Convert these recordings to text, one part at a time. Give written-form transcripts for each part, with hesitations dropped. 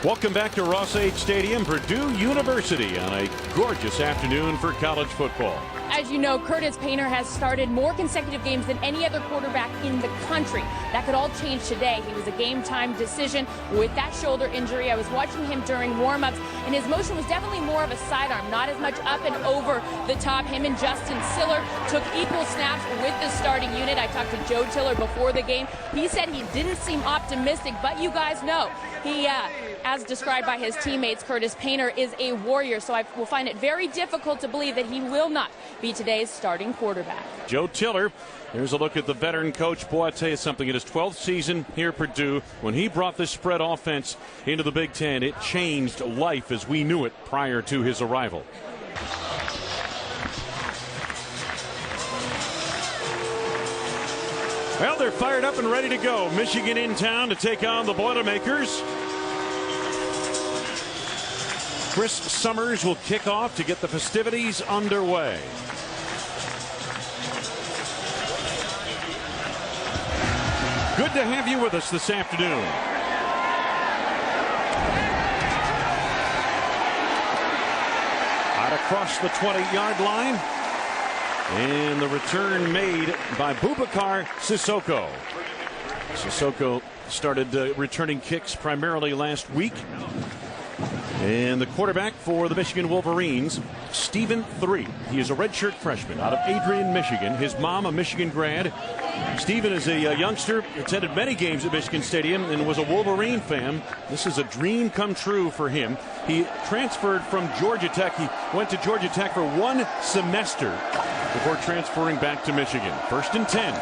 Welcome back to Ross-Ade Stadium, Purdue University, on a gorgeous afternoon for college football. As you know, Curtis Painter has started more consecutive games than any other quarterback in the country. That could all change today. He was a game-time decision with that shoulder injury. I was watching him during warm-ups, and his motion was definitely more of a sidearm, not as much up and over the top. Him and Justin Siller took equal snaps with the starting unit. I talked to Joe Tiller before the game. He said he didn't seem optimistic, but you guys know he, as described by his teammates, Curtis Painter is a warrior, so I will find it very difficult to believe that he will not be today's starting quarterback. Joe Tiller, here's a look at the veteran coach. Boy, I tell you something, in his 12th season here at Purdue, when he brought this spread offense into the Big Ten, it changed life as we knew it prior to his arrival. Well, they're fired up and ready to go. Michigan in town to take on the Boilermakers. Chris Summers will kick off to get the festivities underway. Good to have you with us this afternoon. Out across the 20-yard line. And the return made by Boubacar Sissoko. Sissoko started returning kicks primarily last week. And the quarterback for the Michigan Wolverines, Stephen 3. He is a redshirt freshman out of Adrian, Michigan. His mom, a Michigan grad. Stephen is a youngster, attended many games at Michigan Stadium and was a Wolverine fan. This is a dream come true for him. He transferred from Georgia Tech. He went to Georgia Tech for one semester before transferring back to Michigan. 1st and 10.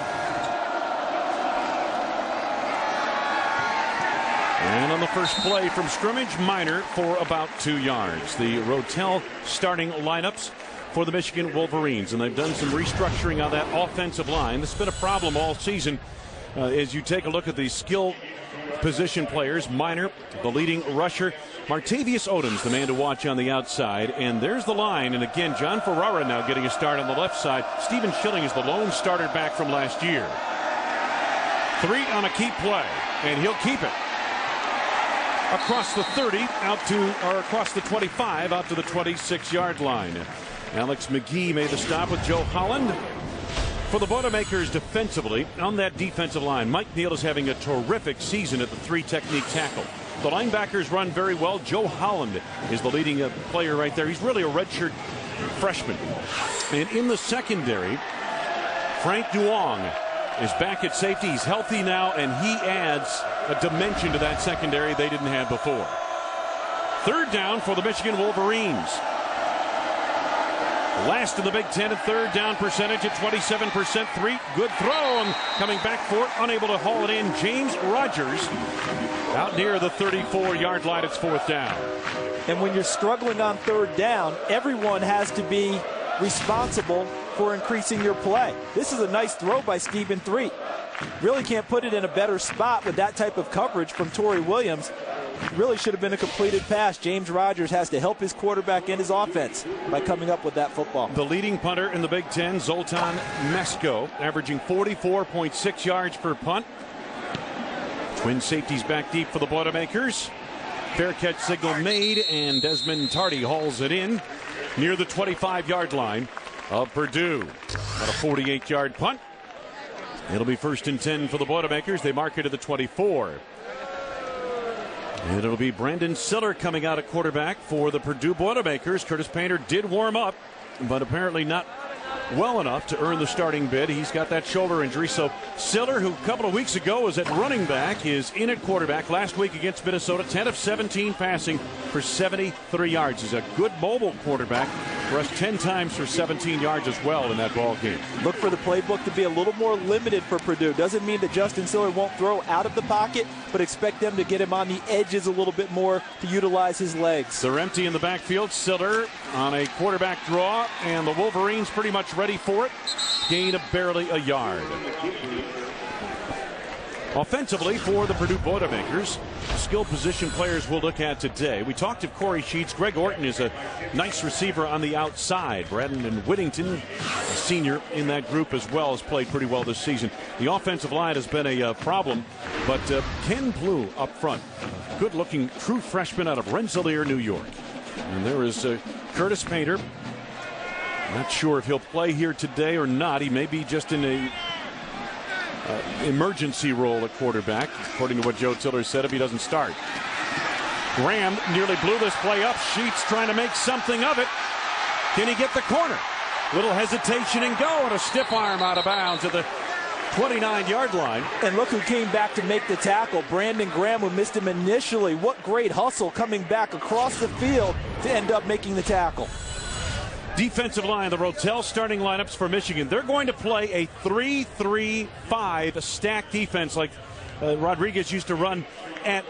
And on the first play from scrimmage, Minor for about 2 yards. The Rotel starting lineups for the Michigan Wolverines, and they've done some restructuring on that offensive line. This has been a problem all season as you take a look at the skill position players. Minor, the leading rusher. Martavius Odom's the man to watch on the outside. And there's the line. And again, John Ferrara now getting a start on the left side. Stephen Schilling is the lone starter back from last year. 3 on a keep play, and he'll keep it. Across the 30, across the 25, out to the 26-yard line. Alex McGee made the stop with Joe Holland. For the Boilermakers defensively, on that defensive line, Mike Neal is having a terrific season at the 3-technique tackle. The linebackers run very well. Joe Holland is the leading player right there. He's really a redshirt freshman. And in the secondary, Frank Duong is back at safety. He's healthy now, and he adds a dimension to that secondary they didn't have before. 3rd down for the Michigan Wolverines. Last in the Big Ten in 3rd down percentage at 27%. 3. Good throw, and coming back for it, unable to haul it in. James Rogers out near the 34-yard line. It's 4th down. And when you're struggling on 3rd down, everyone has to be responsible for increasing your play. This is a nice throw by Stephen 3. Really can't put it in a better spot with that type of coverage from Torrey Williams. Really should have been a completed pass. James Rogers has to help his quarterback and his offense by coming up with that football. The leading punter in the Big Ten, Zoltan Mesko, averaging 44.6 yards per punt. Twin safeties back deep for the Boilermakers. Fair catch signal made, and Desmond Tardy hauls it in near the 25-yard line of Purdue. About a 48-yard punt. It'll be 1st and 10 for the Boilermakers. They mark it at the 24. And it'll be Brandon Siller coming out at quarterback for the Purdue Boilermakers. Curtis Painter did warm up, but apparently not well enough to earn the starting bid. He's got that shoulder injury. So Siller, who a couple of weeks ago was at running back, is in at quarterback. Last week against Minnesota, 10 of 17 passing for 73 yards. He's a good mobile quarterback. Rushed 10 times for 17 yards as well in that ball game. Look for the playbook to be a little more limited for Purdue. Doesn't mean that Justin Siller won't throw out of the pocket, but expect them to get him on the edges a little bit more to utilize his legs. They're empty in the backfield. Siller on a quarterback draw, and the Wolverines pretty much ready for it. Gain of barely a yard. Offensively for the Purdue Boilermakers, skill position players we'll look at today. We talked of Kory Sheets. Greg Orton is a nice receiver on the outside. Brandon Whittington, a senior in that group as well, has played pretty well this season. The offensive line has been a problem, but Ken Blue up front, good-looking true freshman out of Rensselaer, New York. And there is Curtis Painter. Not sure if he'll play here today or not. He may be just in a emergency role at quarterback, according to what Joe Tiller said, if he doesn't start. Graham nearly blew this play up. Sheets trying to make something of it. Can he get the corner? Little hesitation and go, and a stiff arm out of bounds at the 29-yard line. And look who came back to make the tackle. Brandon Graham, who missed him initially. What great hustle coming back across the field to end up making the tackle. Defensive line, the Rotel starting lineups for Michigan. They're going to play a 3-3-5 stack defense like Rodriguez used to run at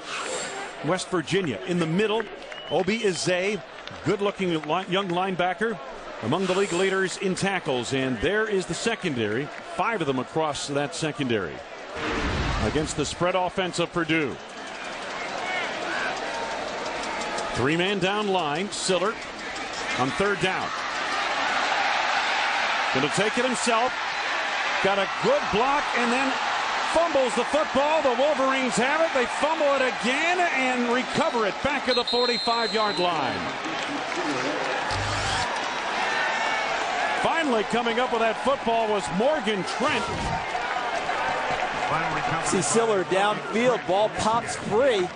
West Virginia. In the middle, Obi Izay, good-looking young linebacker, among the league leaders in tackles. And there is the secondary, 5 of them across that secondary against the spread offense of Purdue. 3-man down line, Siller on third down. Going to take it himself. Got a good block and then fumbles the football. The Wolverines have it. They fumble it again and recover it back at the 45-yard line. Finally coming up with that football was Morgan Trent. See Siller downfield. Ball pops free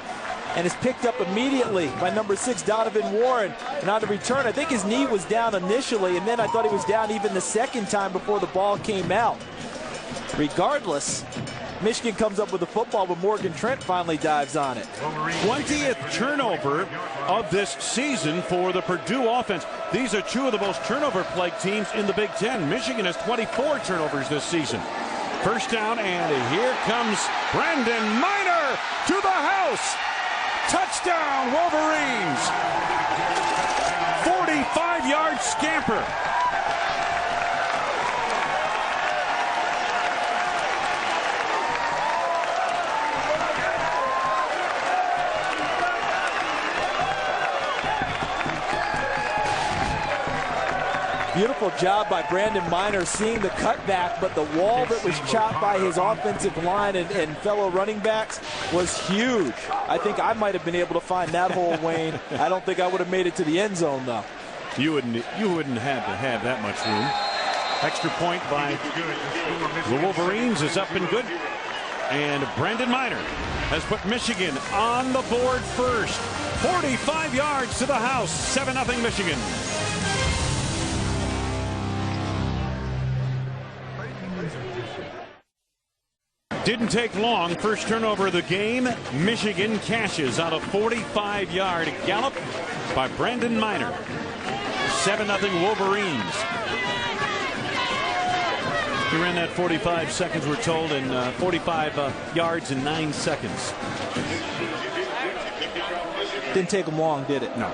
and is picked up immediately by number 6, Donovan Warren. And on the return, I think his knee was down initially, and then I thought he was down even the second time before the ball came out. Regardless, Michigan comes up with the football, but Morgan Trent finally dives on it. 20th turnover of this season for the Purdue offense. These are 2 of the most turnover-plagued teams in the Big Ten. Michigan has 24 turnovers this season. First down, and here comes Brandon Miner to the house. Touchdown, Wolverines. 45-yard scamper. Beautiful job by Brandon Miner seeing the cutback, but the wall that was chopped by his offensive line and fellow running backs was huge. I think I might have been able to find that hole, Wayne. I don't think I would have made it to the end zone, though. You wouldn't have to have that much room. Extra point by the Wolverines is up and good. And Brandon Miner has put Michigan on the board first. 45 yards to the house. 7-0 Michigan. Didn't take long. First turnover of the game. Michigan cashes on a 45-yard gallop by Brandon Miner. 7-0 Wolverines. He ran that 45 seconds, we're told, and 45 yards in 9 seconds. Didn't take him long, did it? No.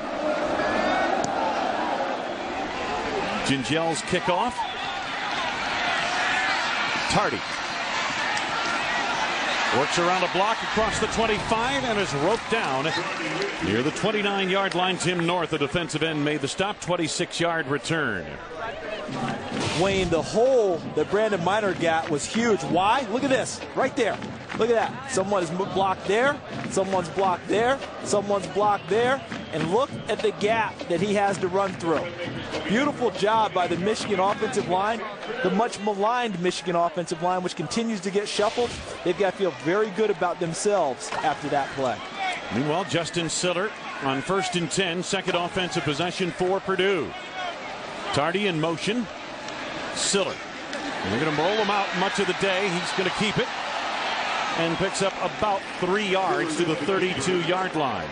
Gingel's kickoff. Tardy works around a block across the 25 and is roped down near the 29-yard line. Tim North, the defensive end, made the stop. 26-yard return. Wayne, the hole that Brandon Miner got was huge. Why? Look at this. Right there. Look at that. Someone is blocked there. Someone's blocked there. Someone's blocked there. And look at the gap that he has to run through. Beautiful job by the Michigan offensive line. The much maligned Michigan offensive line, which continues to get shuffled. They've got to feel very good about themselves after that play. Meanwhile, Justin Siller on 1st and 10. Second offensive possession for Purdue. Tardy in motion. Siller. And they're going to roll him out much of the day. He's going to keep it and picks up about 3 yards to the 32-yard line.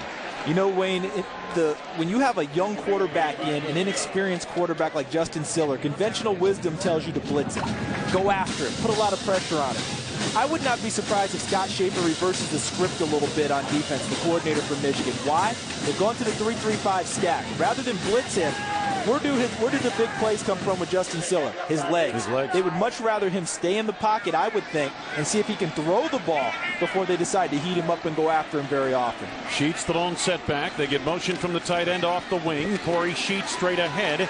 You know, Wayne, when you have a young quarterback in, an inexperienced quarterback like Justin Siller, conventional wisdom tells you to blitz it. Go after it. Put a lot of pressure on it. I would not be surprised if Scott Schaefer reverses the script a little bit on defense, the coordinator for Michigan. Why? They've gone to the 3-3-5 stack. Rather than blitz him, Where do the big plays come from with Justin Siller? His legs. His legs. They would much rather him stay in the pocket, I would think, and see if he can throw the ball before they decide to heat him up and go after him very often. Sheets the lone setback. They get motion from the tight end off the wing. Kory Sheets straight ahead.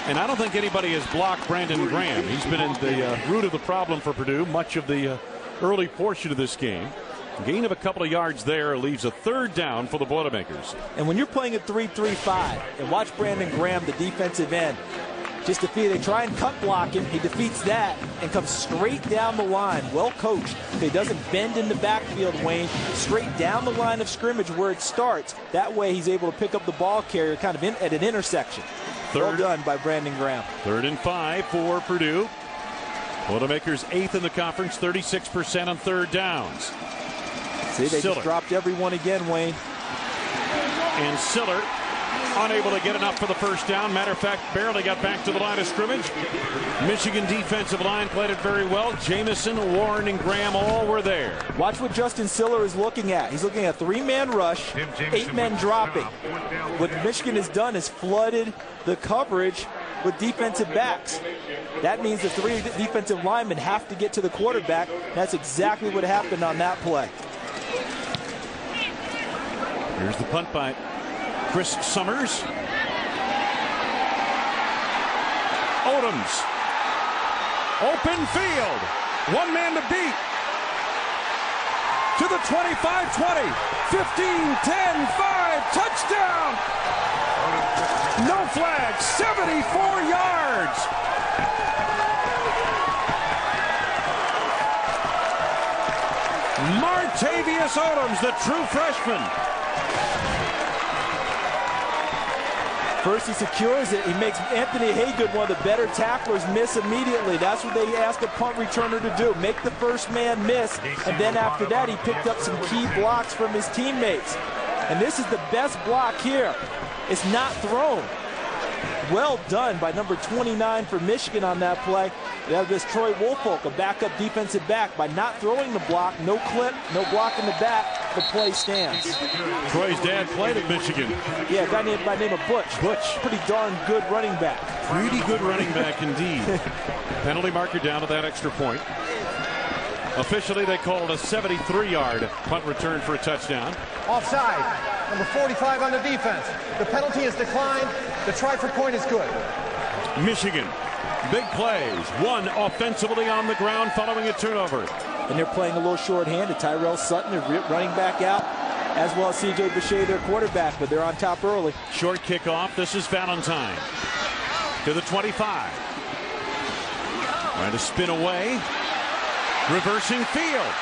And I don't think anybody has blocked Brandon Graham. He's been in the root of the problem for Purdue much of the early portion of this game. Gain of a couple of yards there leaves a third down for the Boilermakers. And when you're playing at 3-3-5, and watch Brandon Graham, the defensive end, just defeat. They try and cut block him. He defeats that and comes straight down the line. Well coached. He doesn't bend in the backfield, Wayne. Straight down the line of scrimmage where it starts. That way he's able to pick up the ball carrier kind of at an intersection. Well done by Brandon Graham. 3rd and 5 for Purdue. Boilermakers 8th in the conference, 36% on third downs. See, they Siller. just dropped everyone again, Wayne. And Siller unable to get enough for the first down. Matter of fact, barely got back to the line of scrimmage. Michigan defensive line played it very well. Jamison, Warren, and Graham all were there. Watch what Justin Siller is looking at. He's looking at a 3-man rush, 8 men dropping. What Michigan has done is flooded the coverage with defensive backs. That means the 3 defensive linemen have to get to the quarterback. That's exactly what happened on that play. Here's the punt by Chris Summers. Odoms. Open field. 1 man to beat. To the 25-20. 15-10-5. Touchdown. No flag. 74 yards. Martavius Odoms, the true freshman. First he secures it. He makes Anthony Heygood, one of the better tacklers, miss immediately. That's what they ask a punt returner to do. Make the first man miss. And then after that, he picked up some key blocks from his teammates. And this is the best block here. It's not thrown. Well done by number 29 for Michigan on that play. They have this Troy Woolfolk, a backup defensive back. By not throwing the block, no clip, no block in the back, the play stands. Troy's dad played at Michigan. Yeah, a guy named by name of Butch. Pretty darn good running back. Pretty good running back indeed. Penalty marker down to that extra point. Officially, they called a 73-yard punt return for a touchdown. Offside. Number 45 on the defense. The penalty is declined. The try for point is good. Michigan, big plays. One offensively on the ground following a turnover. And they're playing a little short-handed. Tyrell Sutton, their running back out, as well as C.J. Boucher, their quarterback, but they're on top early. Short kickoff. This is Valentine to the 25. Trying to spin away. Reversing field.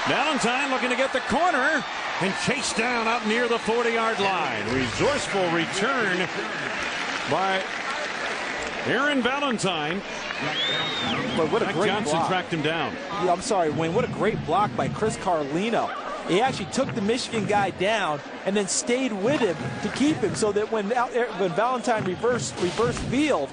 Valentine looking to get the corner and chased down out near the 40-yard line. Resourceful return by Aaron Valentine. But what a great Johnson block. tracked him down. Yeah, I'm sorry, Wayne. What a great block by Chris Carlino. He actually took the Michigan guy down and then stayed with him to keep him, so that when Valentine reversed field,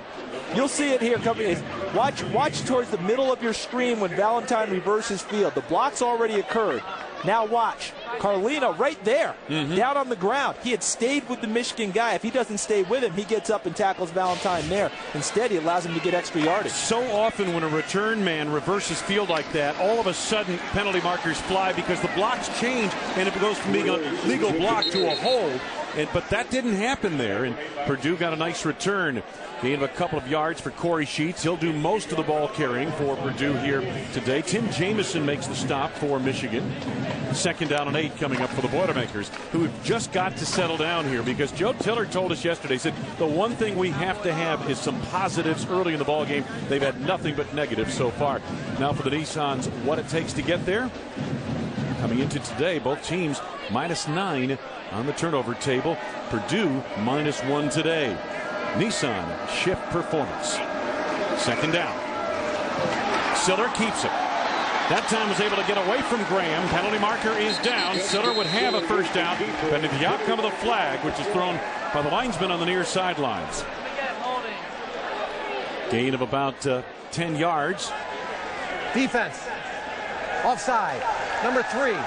you'll see it here coming. Watch towards the middle of your screen when Valentine reverses field. The block's already occurred. Now watch. Carlino right there, down on the ground. He had stayed with the Michigan guy. If he doesn't stay with him, he gets up and tackles Valentine there. Instead, he allows him to get extra yardage. So often when a return man reverses field like that, all of a sudden penalty markers fly because the blocks change and it goes from being a legal block to a hold. But that didn't happen there, and Purdue got a nice return. Gain of a couple of yards for Kory Sheets. He'll do most of the ball carrying for Purdue here today. Tim Jamison makes the stop for Michigan. 2nd down and 8 coming up for the Boilermakers, who have just got to settle down here because Joe Tiller told us yesterday, he said, the one thing we have to have is some positives early in the ball game. They've had nothing but negatives so far. Now for the Nissans, what it takes to get there. Coming into today, both teams -9 on the turnover table. Purdue -1 today. Nissan shift performance. 2nd down. Siller keeps it. That time was able to get away from Graham. Penalty marker is down. Siller would have a first down, but at the outcome of the flag, which is thrown by the linesman on the near sidelines. Gain of about 10 yards. Defense. Offside. Number 3.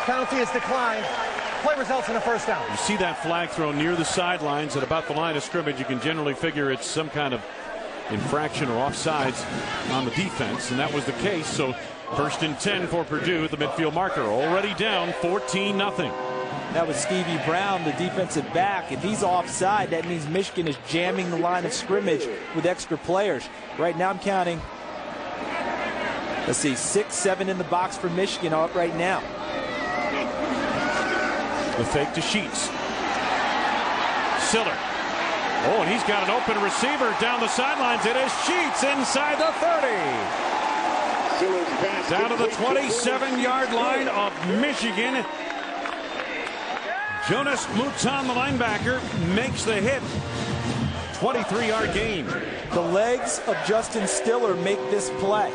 Penalty is declined. Play results in a first down. You see that flag thrown near the sidelines at about the line of scrimmage. You can generally figure it's some kind of infraction or offsides on the defense, and that was the case. So 1st and 10 for Purdue at the midfield marker. Already down 14-0. That was Stevie Brown, the defensive back. If he's offside, that means Michigan is jamming the line of scrimmage with extra players. Right now I'm counting, let's see, 6, 7 in the box for Michigan up right now. The fake to Sheets. Siller. Oh, and he's got an open receiver down the sidelines. It is Sheets inside the 30. Down to the 27-yard line of Michigan. Jonas Mouton, the linebacker, makes the hit. 23-yard gain. The legs of Justin Siller make this play.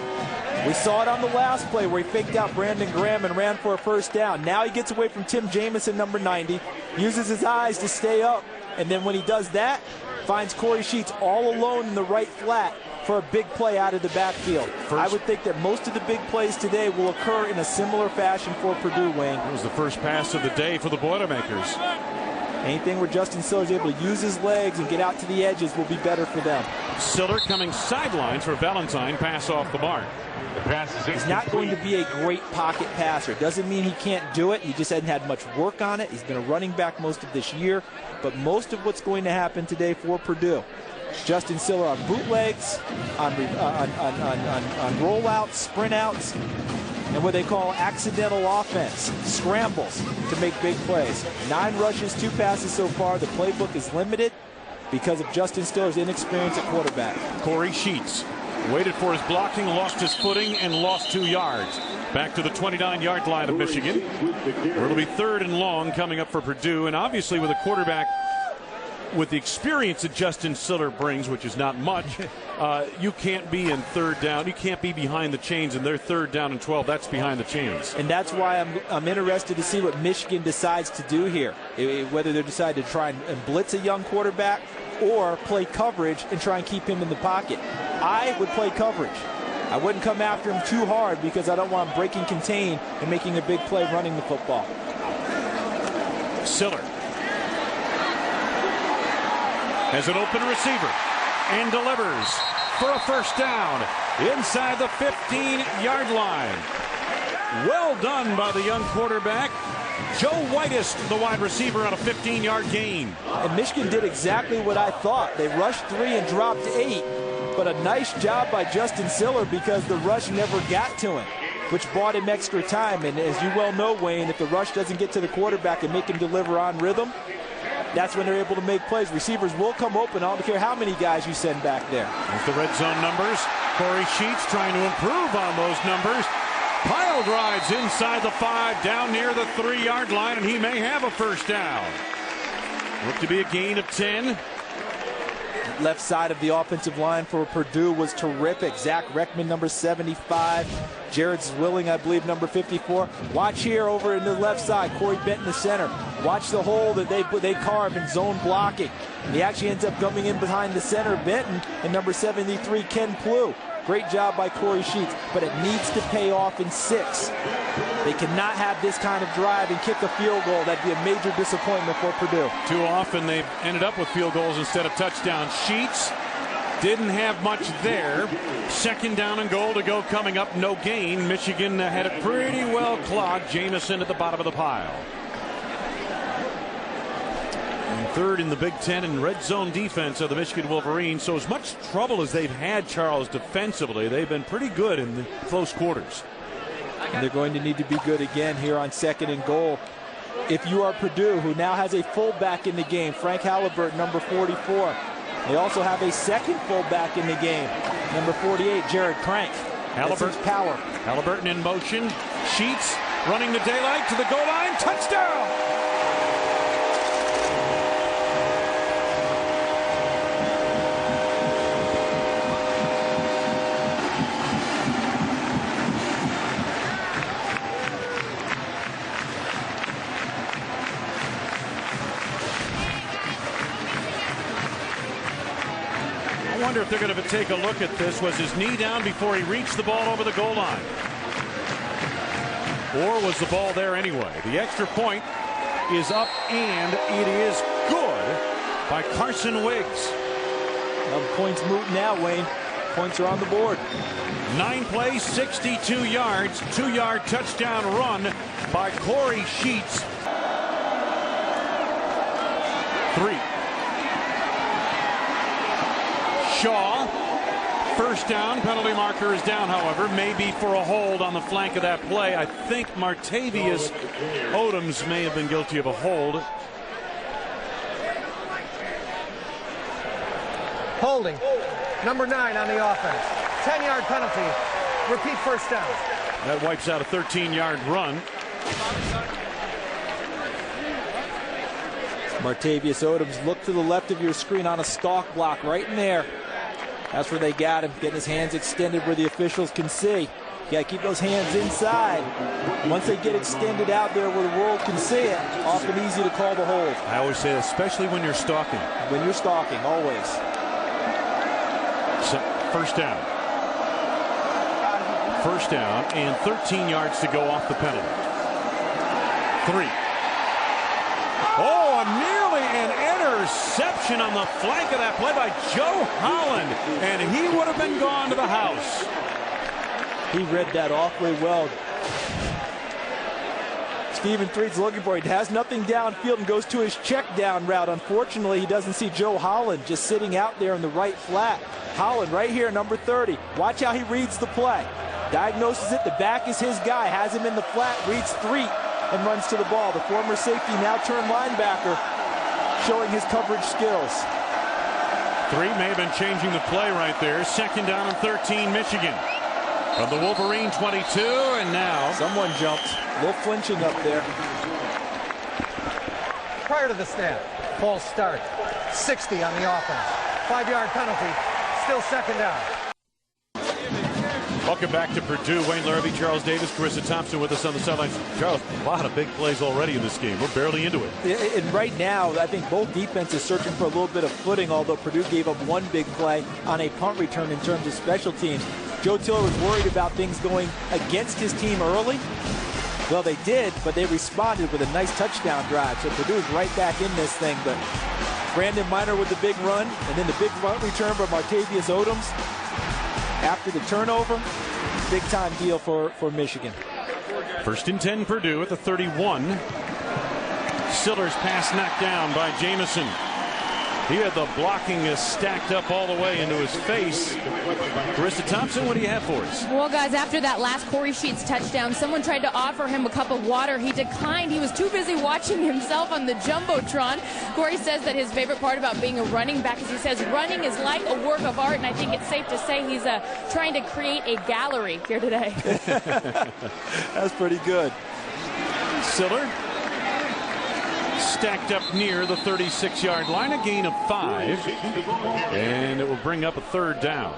We saw it on the last play where he faked out Brandon Graham and ran for a first down. Now he gets away from Tim Jamison, number 90, uses his eyes to stay up, and then when he does that, finds Kory Sheets all alone in the right flat for a big play out of the backfield. I would think that most of the big plays today will occur in a similar fashion for Purdue, Wayne. It was the first pass of the day for the Boilermakers. Anything where Justin Siller is able to use his legs and get out to the edges will be better for them. Siller coming sidelines for Valentine, pass off the mark. He's not going to be a great pocket passer. Doesn't mean he can't do it. He just hasn't had much work on it. He's been a running back most of this year. But most of what's going to happen today for Purdue, Justin Siller on bootlegs, on rollouts, sprint outs, and what they call accidental offense, scrambles to make big plays. 9 rushes, 2 passes so far. The playbook is limited because of Justin Stiller's inexperience at quarterback. Kory Sheets waited for his blocking, lost his footing, and lost 2 yards. Back to the 29-yard line of Michigan, where it'll be 3rd and long coming up for Purdue. And obviously with a quarterback with the experience that Justin Siller brings, which is not much, you can't be in 3rd down. You can't be behind the chains, and they're 3rd down and 12. That's behind the chains. And that's why I'm interested to see what Michigan decides to do here, whether they decide to try and blitz a young quarterback or play coverage and try and keep him in the pocket. I would play coverage. I wouldn't come after him too hard because I don't want him breaking contain and making a big play running the football. Siller has an open receiver and delivers for a first down inside the 15-yard line. Well done by the young quarterback. Joe Whitest, the wide receiver, on a 15-yard gain. And Michigan did exactly what I thought. They rushed 3 and dropped 8, but a nice job by Justin Siller because the rush never got to him, which bought him extra time. And as you well know, Wayne, if the rush doesn't get to the quarterback and make him deliver on rhythm, that's when they're able to make plays. Receivers will come open. I don't care how many guys you send back there. With the red zone numbers, Kory Sheets trying to improve on those numbers. Pile drives inside the 5, down near the 3-yard line, and he may have a first down. Look to be a gain of 10. Left side of the offensive line for Purdue was terrific. Zach Reckman, number 75. Jared Zwilling, I believe, number 54. Watch here over in the left side. Corey Benton, the center. Watch the hole that they carve in zone blocking. He actually ends up coming in behind the center, Benton, and number 73, Ken Plew. Great job by Kory Sheets, but it needs to pay off in 6. They cannot have this kind of drive and kick a field goal. That'd be a major disappointment for Purdue. Too often they've ended up with field goals instead of touchdowns. Sheets didn't have much there. 2nd down and goal to go coming up, no gain. Michigan had it pretty well clogged. Jamison at the bottom of the pile. And 3rd in the Big Ten in red zone defense of the Michigan Wolverines. So as much trouble as they've had, Charles, defensively, they've been pretty good in the close quarters. And they're going to need to be good again here on 2nd and goal. If you are Purdue, who now has a fullback in the game, Frank Halliburton, number 44. They also have a second fullback in the game, number 48, Jared Crank. Halliburton, power. Halliburton in motion. Sheets running the daylight to the goal line. Touchdown! I wonder if they're going to take a look at this. Was his knee down before he reached the ball over the goal line? Or was the ball there anyway? The extra point is up, and it is good by Carson Wiggs. Well, points moot now, Wayne. Points are on the board. 9 plays, 62 yards, 2-yard touchdown run by Kory Sheets. 3. Shaw, first down. Penalty marker is down, however, maybe for a hold on the flank of that play. I think Martavius Odoms may have been guilty of a hold. Holding. Number 9 on the offense. 10-yard penalty. Repeat first down. That wipes out a 13-yard run. Martavius Odoms, look to the left of your screen on a stalk block right in there. That's where they got him, getting his hands extended where the officials can see. You got to keep those hands inside. Once they get extended out there where the world can see it, often easy to call the hold. I always say, especially when you're stalking. When you're stalking, always. So, first down. First down and 13 yards to go off the penalty. 3. Oh, nearly an interception on the flank of that play by Joe Holland, and he would have been gone to the house. He read that awfully well. Stephen Threed's looking for it. He has nothing downfield and goes to his check down route. Unfortunately, he doesn't see Joe Holland just sitting out there in the right flat. Holland right here, number 30. Watch how he reads the play. Diagnoses it. The back is his guy. Has him in the flat. Reads 3 and runs to the ball. The former safety, now turned linebacker, showing his coverage skills. 3 may have been changing the play right there. Second down and 13, Michigan. From the Wolverine 22, and now someone jumped. A little flinching up there. Prior to the snap, false start. 60 on the offense. 5-yard penalty. Still second down. Welcome back to Purdue. Wayne Larrabee, Charles Davis, Carissa Thompson with us on the sidelines. Charles, a lot of big plays already in this game. We're barely into it. And right now, I think both defenses searching for a little bit of footing, although Purdue gave up one big play on a punt return in terms of special teams. Joe Tiller was worried about things going against his team early. Well, they did, but they responded with a nice touchdown drive. So Purdue's right back in this thing. But Brandon Minor with the big run, and then the big punt return from Martavius Odoms. After the turnover, big time deal for Michigan. First and 10 Purdue at the 31. Siller's pass knocked down by Jamison. He had the blocking stacked up all the way into his face. Carissa Thompson, what do you have for us? Well, guys, after that last Kory Sheets touchdown, someone tried to offer him a cup of water. He declined. He was too busy watching himself on the Jumbotron. Kory says that his favorite part about being a running back is he says running is like a work of art, and I think it's safe to say he's trying to create a gallery here today. That's pretty good. Siller stacked up near the 36-yard line, a gain of 5, and it will bring up a third down.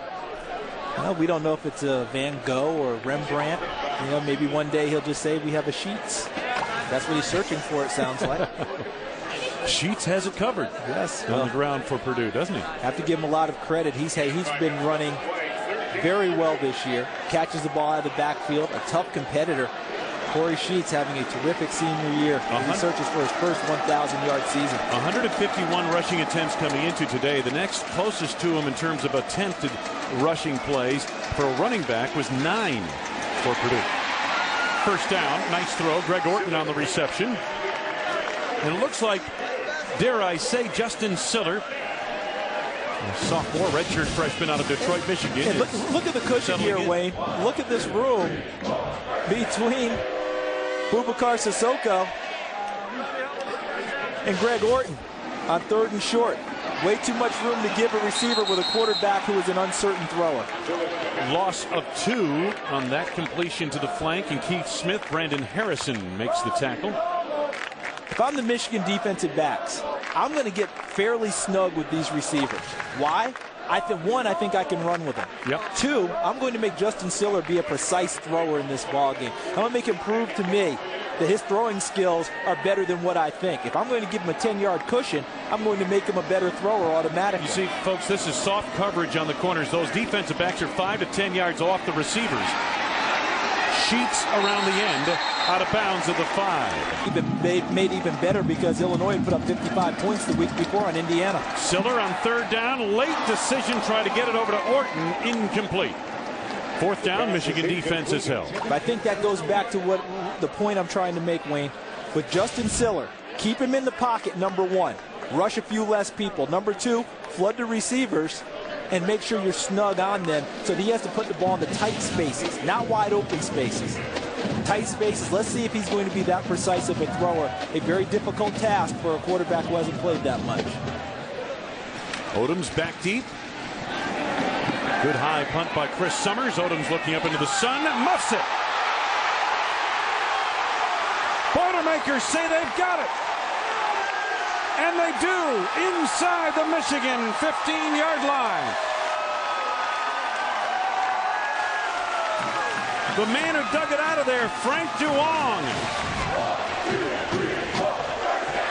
Well, we don't know if it's a Van Gogh or Rembrandt. You know, maybe one day he'll just say we have a Sheets. That's what he's searching for, it sounds like. Sheets has it covered. Yes. On the ground for Purdue, doesn't he? Have to give him a lot of credit. He's been running very well this year. Catches the ball out of the backfield. A tough competitor. Kory Sheets having a terrific senior year. He searches for his first 1,000-yard season. 151 rushing attempts coming into today. The next closest to him in terms of attempted rushing plays for a running back was 9 for Purdue. First down, nice throw. Greg Orton on the reception. And it looks like, dare I say, Justin Siller, sophomore redshirt freshman out of Detroit, Michigan. And look at the cushion here, Wayne. Look at this room between Boubacar Sissoko and Greg Orton on 3rd and short. Way too much room to give a receiver with a quarterback who is an uncertain thrower. Loss of 2 on that completion to the flank, and Keith Smith, Brandon Harrison makes the tackle. If I'm the Michigan defensive backs, I'm going to get fairly snug with these receivers. Why? I think I can run with him. Yep. 2, I'm going to make Justin Siller be a precise thrower in this ballgame. I'm going to make him prove to me that his throwing skills are better than what I think. If I'm going to give him a 10-yard cushion, I'm going to make him a better thrower automatically. You see, folks, this is soft coverage on the corners. Those defensive backs are 5 to 10 yards off the receivers. Sheets around the end, out of bounds at the 5. Made even better because Illinois had put up 55 points the week before on Indiana. Siller on 3rd down, late decision, try to get it over to Orton, incomplete. 4th down, Michigan defense is held. I think that goes back to what the point I'm trying to make, Wayne. With Justin Siller, keep him in the pocket, number 1. Rush a few less people. Number 2, flood the receivers and make sure you're snug on them so that he has to put the ball in the tight spaces, not wide open spaces. Tight spaces. Let's see if he's going to be that precise of a thrower. A very difficult task for a quarterback who hasn't played that much. Odom's back deep. Good high punt by Chris Summers. Odom's looking up into the sun, muffs it. Boilermakers say they've got it. And they do, inside the Michigan 15-yard line. The man who dug it out of there, Frank Duong.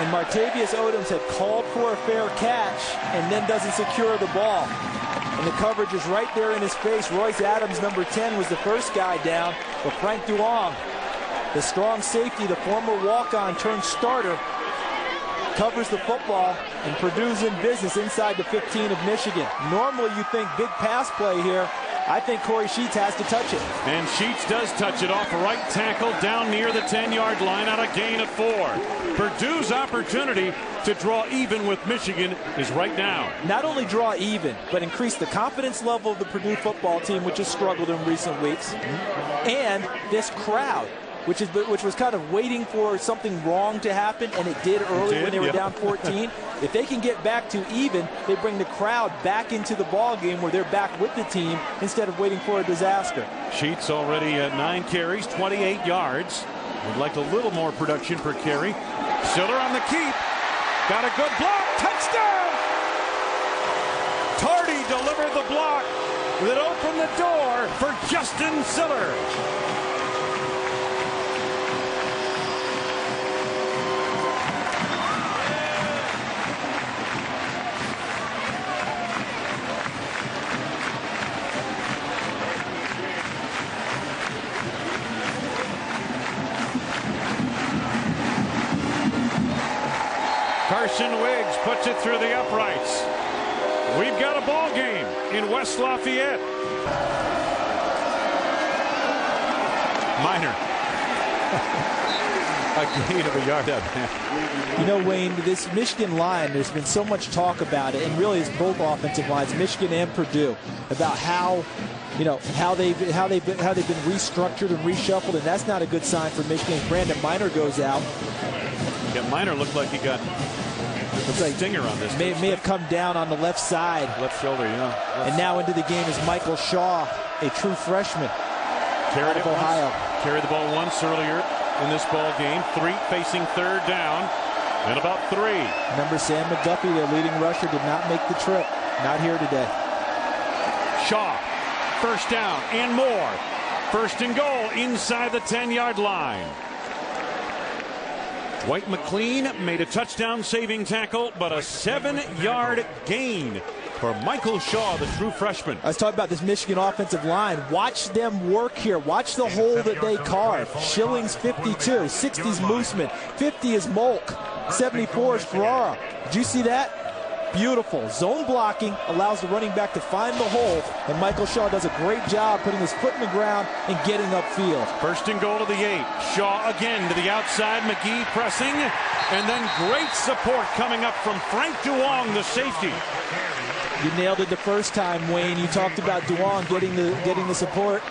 And Martavius Odoms had called for a fair catch and then doesn't secure the ball. And the coverage is right there in his face. Royce Adams, number 10, was the first guy down. But Frank Duong, the strong safety, the former walk-on turned starter, covers the football, and Purdue's in business inside the 15 of Michigan. Normally you think big pass play here. I think Kory Sheets has to touch it. And Sheets does touch it off right tackle down near the 10-yard line on a gain of 4. Purdue's opportunity to draw even with Michigan is right now. Not only draw even, but increase the confidence level of the Purdue football team, which has struggled in recent weeks, and this crowd, which was kind of waiting for something wrong to happen, and it did early when they were down 14. If they can get back to even, they bring the crowd back into the ball game where they're back with the team instead of waiting for a disaster. Sheets already at 9 carries, 28 yards. Would like a little more production per carry. Siller on the keep. Got a good block. Touchdown! Tardy delivered the block that opened the door for Justin Siller. Carson Wiggs puts it through the uprights. We've got a ball game in West Lafayette. Minor. A gain of a yard out there. You know, Wayne, this Michigan line, there's been so much talk about it, and really it's both offensive lines, Michigan and Purdue, about how they've been restructured and reshuffled, and that's not a good sign for Michigan. Brandon Minor goes out. Yeah, Minor looked like he got a stinger on this. May have come down on the left side. Left shoulder, yeah. And now into the game is Michael Shaw, a true freshman out of Ohio. Carried the ball once earlier in this ball game. 3 facing 3rd down and about 3. Remember Sam McGuffey, their leading rusher, did not make the trip. Not here today. Shaw, 1st down and more. 1st and goal inside the 10-yard line. White McLean made a touchdown saving tackle, but a 7-yard gain for Michael Shaw, the true freshman. I was talking about this Michigan offensive line. Watch them work here. Watch the hole that they carve. Schilling's 52, 60 is Mooseman, 50 is Molk, 74 is Ferrara. Did you see that? Beautiful. Zone blocking allows the running back to find the hole, and Michael Shaw does a great job putting his foot in the ground and getting upfield. 1st and goal to the 8. Shaw again to the outside. McGee pressing, and then great support coming up from Frank Duong, the safety. You nailed it the first time, Wayne. You talked about Duong getting the support,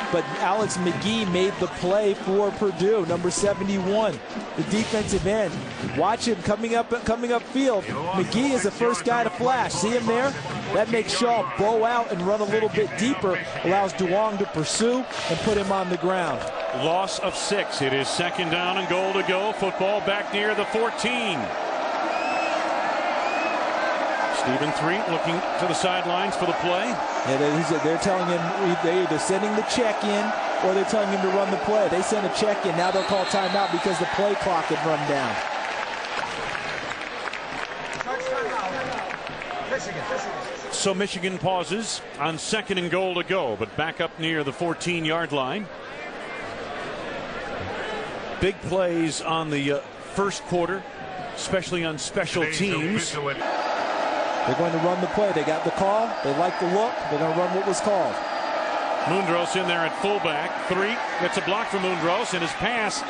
but Alex McGee made the play for Purdue, number 71, the defensive end. Watch him coming up field. McGee is the first guy to flash. See him there? That makes Shaw bow out and run a little bit deeper, allows Duong to pursue and put him on the ground. Loss of 6. It is 2nd down and goal to go. Football back near the 14. Stephen Threet looking to the sidelines for the play. Yeah, they're telling him they're either sending the check in or they're telling him to run the play. They sent a check in. Now they'll call timeout because the play clock had run down. So Michigan pauses on 2nd and goal to go, but back up near the 14-yard line. Big plays on the first quarter, especially on special teams. They're going to run the play. They got the call. They like the look. They're going to run what was called. Mundros in there at fullback. 3 gets a block from Mundros, and his pass,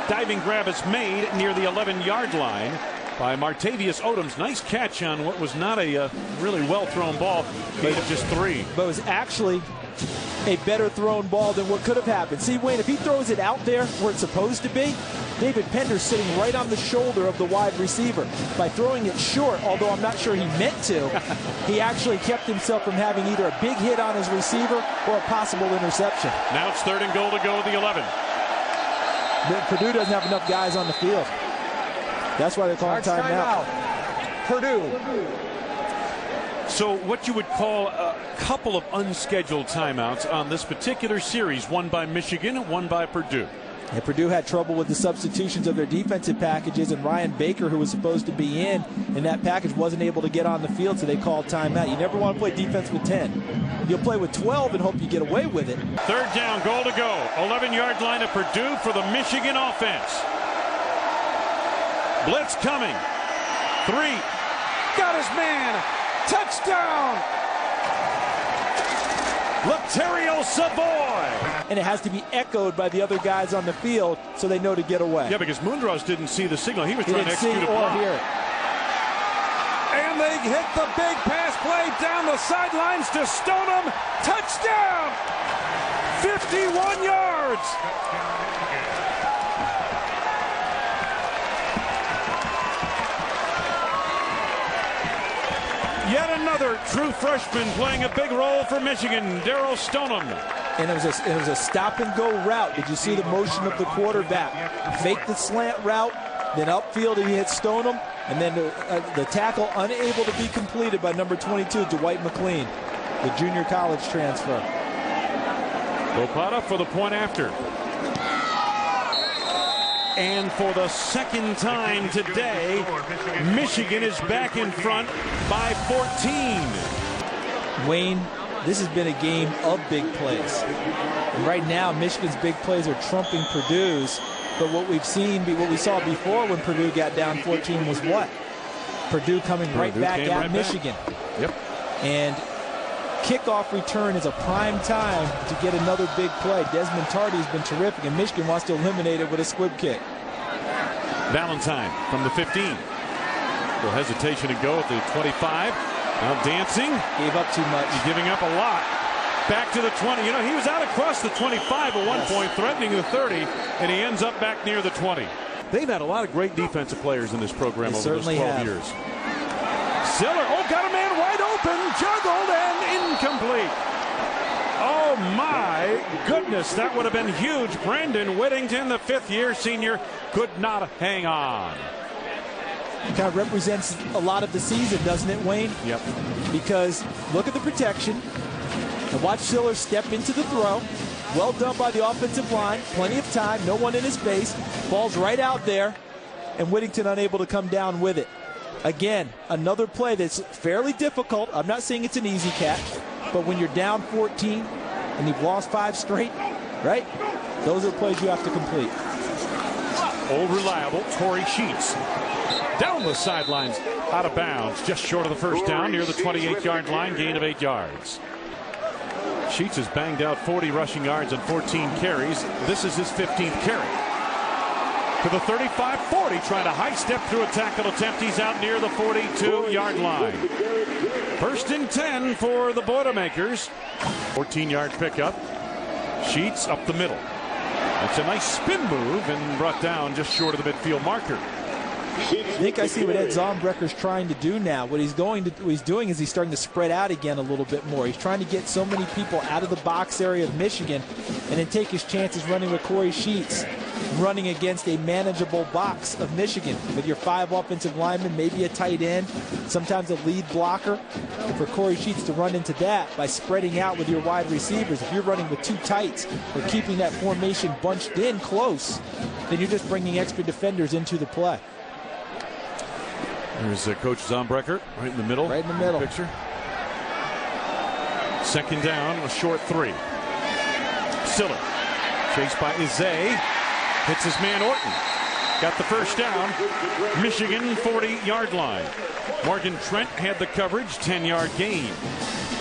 diving grab is made near the 11-yard line by Martavius Odoms. Nice catch on what was not a really well-thrown ball. Made of just 3. But it was actually a better thrown ball than what could have happened. See, Wayne, if he throws it out there where it's supposed to be, David Pender's sitting right on the shoulder of the wide receiver. By throwing it short, although I'm not sure he meant to, he actually kept himself from having either a big hit on his receiver or a possible interception. Now it's 3rd and goal to go at the 11. But Purdue doesn't have enough guys on the field. That's why they're calling timeout. Purdue. So what you would call a couple of unscheduled timeouts on this particular series, one by Michigan, one by Purdue. And Purdue had trouble with the substitutions of their defensive packages, and Ryan Baker, who was supposed to be in that package, wasn't able to get on the field, so they called timeout. You never want to play defense with 10. You'll play with 12 and hope you get away with it. 3rd down, goal to go. 11-yard line of Purdue for the Michigan offense. Blitz coming. 3. Got his man. Touchdown. Lateral Savoy. And it has to be echoed by the other guys on the field so they know to get away. Yeah, because Mundros didn't see the signal. He was trying to didn't see execute a or block. hear it. And they hit the big pass play down the sidelines to Stoneham. Touchdown! 51 yards. Yet another true freshman playing a big role for Michigan, Darryl Stoneham. And it was a stop-and-go route. Did you see the motion of the quarterback? Fake the slant route, then upfield he hit Stoneham, and then the tackle unable to be completed by number 22, Dwight McLean, the junior college transfer. Lopata for the point after. And for the second time today, Michigan is back in front by 14. Wayne, this has been a game of big plays. And right now, Michigan's big plays are trumping Purdue's. But what we saw before when Purdue got down 14 was what? Purdue coming right back at Michigan. Yep. And kickoff return is a prime time to get another big play. Desmond Tardy's been terrific, and Michigan wants to eliminate it with a squib kick. Valentine from the 15. Little hesitation to go at the 25. Now dancing. Gave up too much. He's giving up a lot. Back to the 20. You know, he was out across the 25 at one point, threatening the 30, and he ends up back near the 20. They've had a lot of great defensive players in this program over those 12 years. Siller, got a man wide open, juggled and incomplete. Oh my goodness, that would have been huge. Brandon Whittington, the 5th-year senior, could not hang on. Kind of represents a lot of the season, doesn't it, Wayne? Yep. Because look at the protection. And watch Siller step into the throw. Well done by the offensive line. Plenty of time. No one in his face. Ball's right out there. And Whittington unable to come down with it. Again, another play that's fairly difficult. I'm not saying it's an easy catch. But when you're down 14 and you've lost 5 straight, right? Those are the plays you have to complete. Old reliable Kory Sheets. Down the sidelines, out of bounds, just short of the first down, near the 28-yard line, gain of 8 yards. Sheets has banged out 40 rushing yards and 14 carries. This is his 15th carry. To the 35-40, trying to high step through a tackle attempt. He's out near the 42-yard line. 1st and 10 for the Boilermakers. 14-yard pickup. Sheets up the middle. That's a nice spin move and brought down just short of the midfield marker. I think I see what Ed Zombrecker's trying to do now. What he's doing is he's starting to spread out again a little bit more. He's trying to get so many people out of the box area of Michigan and then take his chances running with Kory Sheets, running against a manageable box of Michigan with your 5 offensive linemen, maybe a tight end, sometimes a lead blocker. And for Kory Sheets to run into that by spreading out with your wide receivers, if you're running with 2 tights or keeping that formation bunched in close, then you're just bringing extra defenders into the play. There's Coach Zombrecker right in the middle. Right in the middle. Picture. 2nd down, a short 3. Siller chased by Izay. Hits his man Orton. Got the first down. Michigan 40-yard line. Morgan Trent had the coverage, 10-yard gain.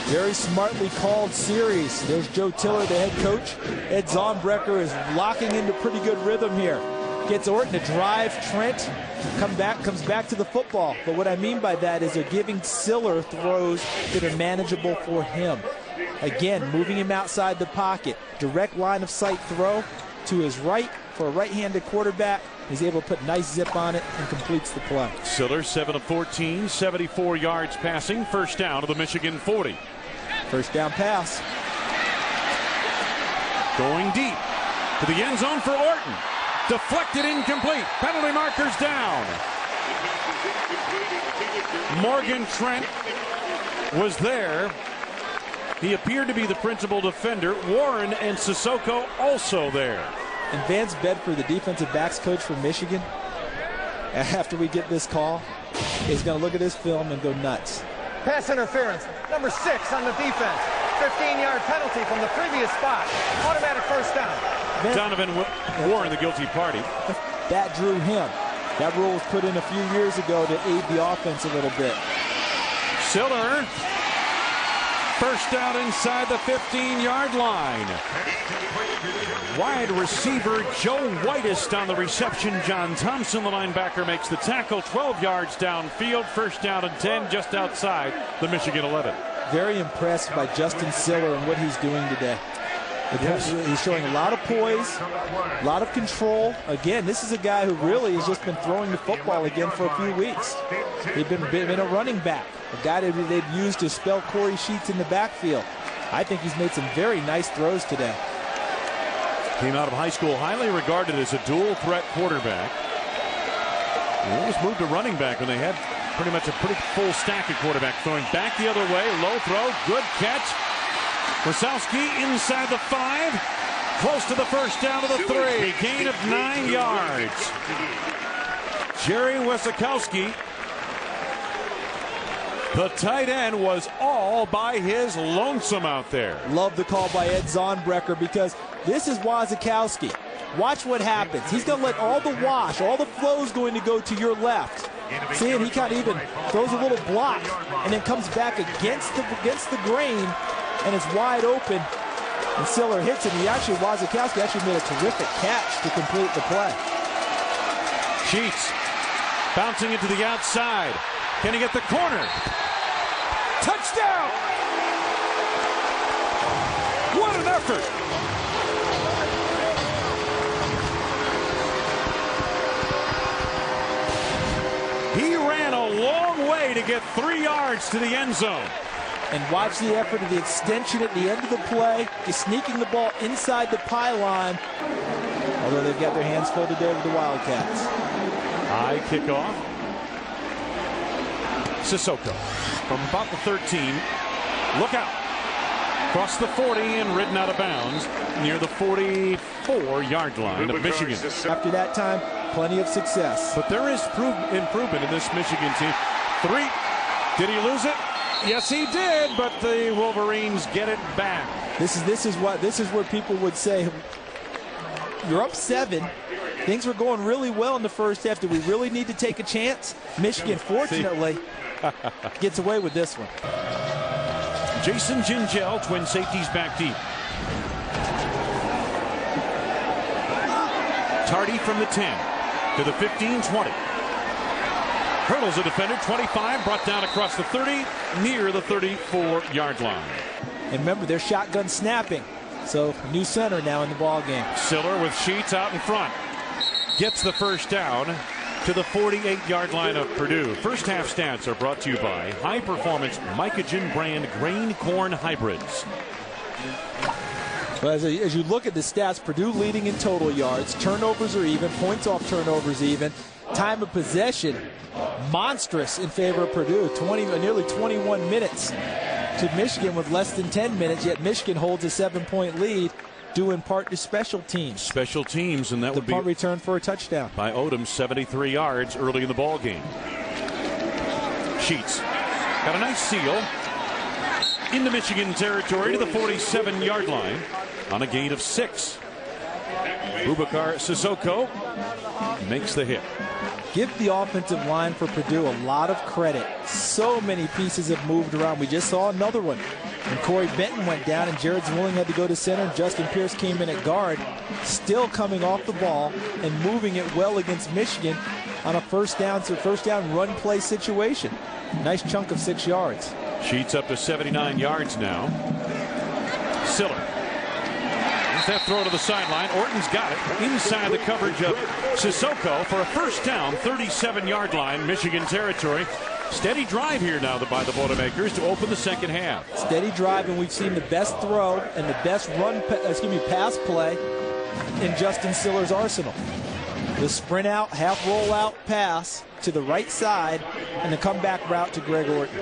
Very smartly called series. There's Joe Tiller, the head coach. Ed Zonbrecker is locking into pretty good rhythm here. Gets Orton to drive Trent, comes back to the football. But what I mean by that is they're giving Siller throws that are manageable for him. Again, moving him outside the pocket. Direct line of sight throw to his right for a right-handed quarterback. He's able to put nice zip on it and completes the play. Siller 7 of 14, 74 yards passing. First down to the Michigan 40. First down pass. Going deep to the end zone for Orton. Deflected, incomplete. Penalty markers down. Morgan Trent was there. He appeared to be the principal defender. Warren and Sissoko also there. And Vance Bedford, the defensive backs coach for Michigan, after we get this call, is going to look at his film and go nuts. Pass interference, number 6 on the defense. 15-yard penalty from the previous spot. Automatic first down. Donovan Warren, the guilty party. That drew him. That rule was put in a few years ago to aid the offense a little bit. Siller. First down inside the 15-yard line. Wide receiver Joe Whitest on the reception. John Thompson, the linebacker, makes the tackle. 12 yards downfield. First down and 10 just outside the Michigan 11. Very impressed by Justin Siller and what he's doing today. Yes. He's showing a lot of poise, a lot of control. Again, this is a guy who really has just been throwing the football again for a few weeks. He's been a running back, a guy that they've used to spell Kory Sheets in the backfield. I think he's made some very nice throws today. Came out of high school highly regarded as a dual threat quarterback. He almost moved to running back when they had pretty much a pretty full stack of quarterback. Throwing back the other way, low throw, good catch. Wasowski inside the 5, close to the first down to the 3, gain of 9 yards. Jerry Wasowski, the tight end, was all by his lonesome out there. Love the call by Ed Zonbrecker because this is Wasowski. Watch what happens. He's going to let all the wash, all the flow's going to go to your left. See, and he kind of even throws a little block and then comes back against the grain. And it's wide open, and Siller hits it. Wasowski actually made a terrific catch to complete the play. Sheets bouncing into the outside. Can he get the corner? Touchdown! What an effort! He ran a long way to get 3 yards to the end zone. And watch the effort of the extension at the end of the play. He's sneaking the ball inside the pylon. Although they've got their hands full today with the Wildcats. High kickoff. Sissoko from about the 13. Look out. Across the 40 and ridden out of bounds near the 44-yard line of Michigan. After that time, plenty of success. But there is improvement in this Michigan team. 3. Did he lose it? Yes, he did, but the Wolverines get it back. This is where people would say, you're up 7. Things were going really well in the first half. Do we really need to take a chance? Michigan, fortunately, gets away with this one. Jason Gingell, twin safeties back deep. Tardy from the 10 to the 15-20. Hurdles a defender, 25, brought down across the 30, near the 34-yard line. And remember, they're shotgun snapping, so new center now in the ball game. Siller with Sheets out in front. Gets the first down to the 48-yard line of Purdue. First half stats are brought to you by high-performance Mycogen brand grain corn hybrids. Well, as you look at the stats, Purdue leading in total yards. Turnovers are even. Points off turnovers even. Time of possession, monstrous in favor of Purdue. Nearly 21 minutes to Michigan with less than 10 minutes, yet Michigan holds a 7-point lead, due in part to special teams. Special teams, and that would be punt return for a touchdown. By Odom, 73 yards early in the ball game. Sheets got a nice seal into Michigan territory to the 47-yard line on a gain of 6. Boubacar Sissoko makes the hit. Give the offensive line for Purdue a lot of credit. So many pieces have moved around. We just saw another one. And Corey Benton went down, and Jared Zwilling had to go to center, and Justin Pierce came in at guard, still coming off the ball and moving it well against Michigan on a first down run play situation. Nice chunk of 6 yards. Sheets up to 79 yards now. Siller. That throw to the sideline. Orton's got it inside the coverage of Sissoko for a first down, 37-yard line, Michigan territory. Steady drive here now by the Boilermakers to open the second half. Steady drive, and we've seen the best throw and the best pass play in Justin Siller's arsenal. The sprint out, half roll out pass to the right side, and the comeback route to Greg Orton.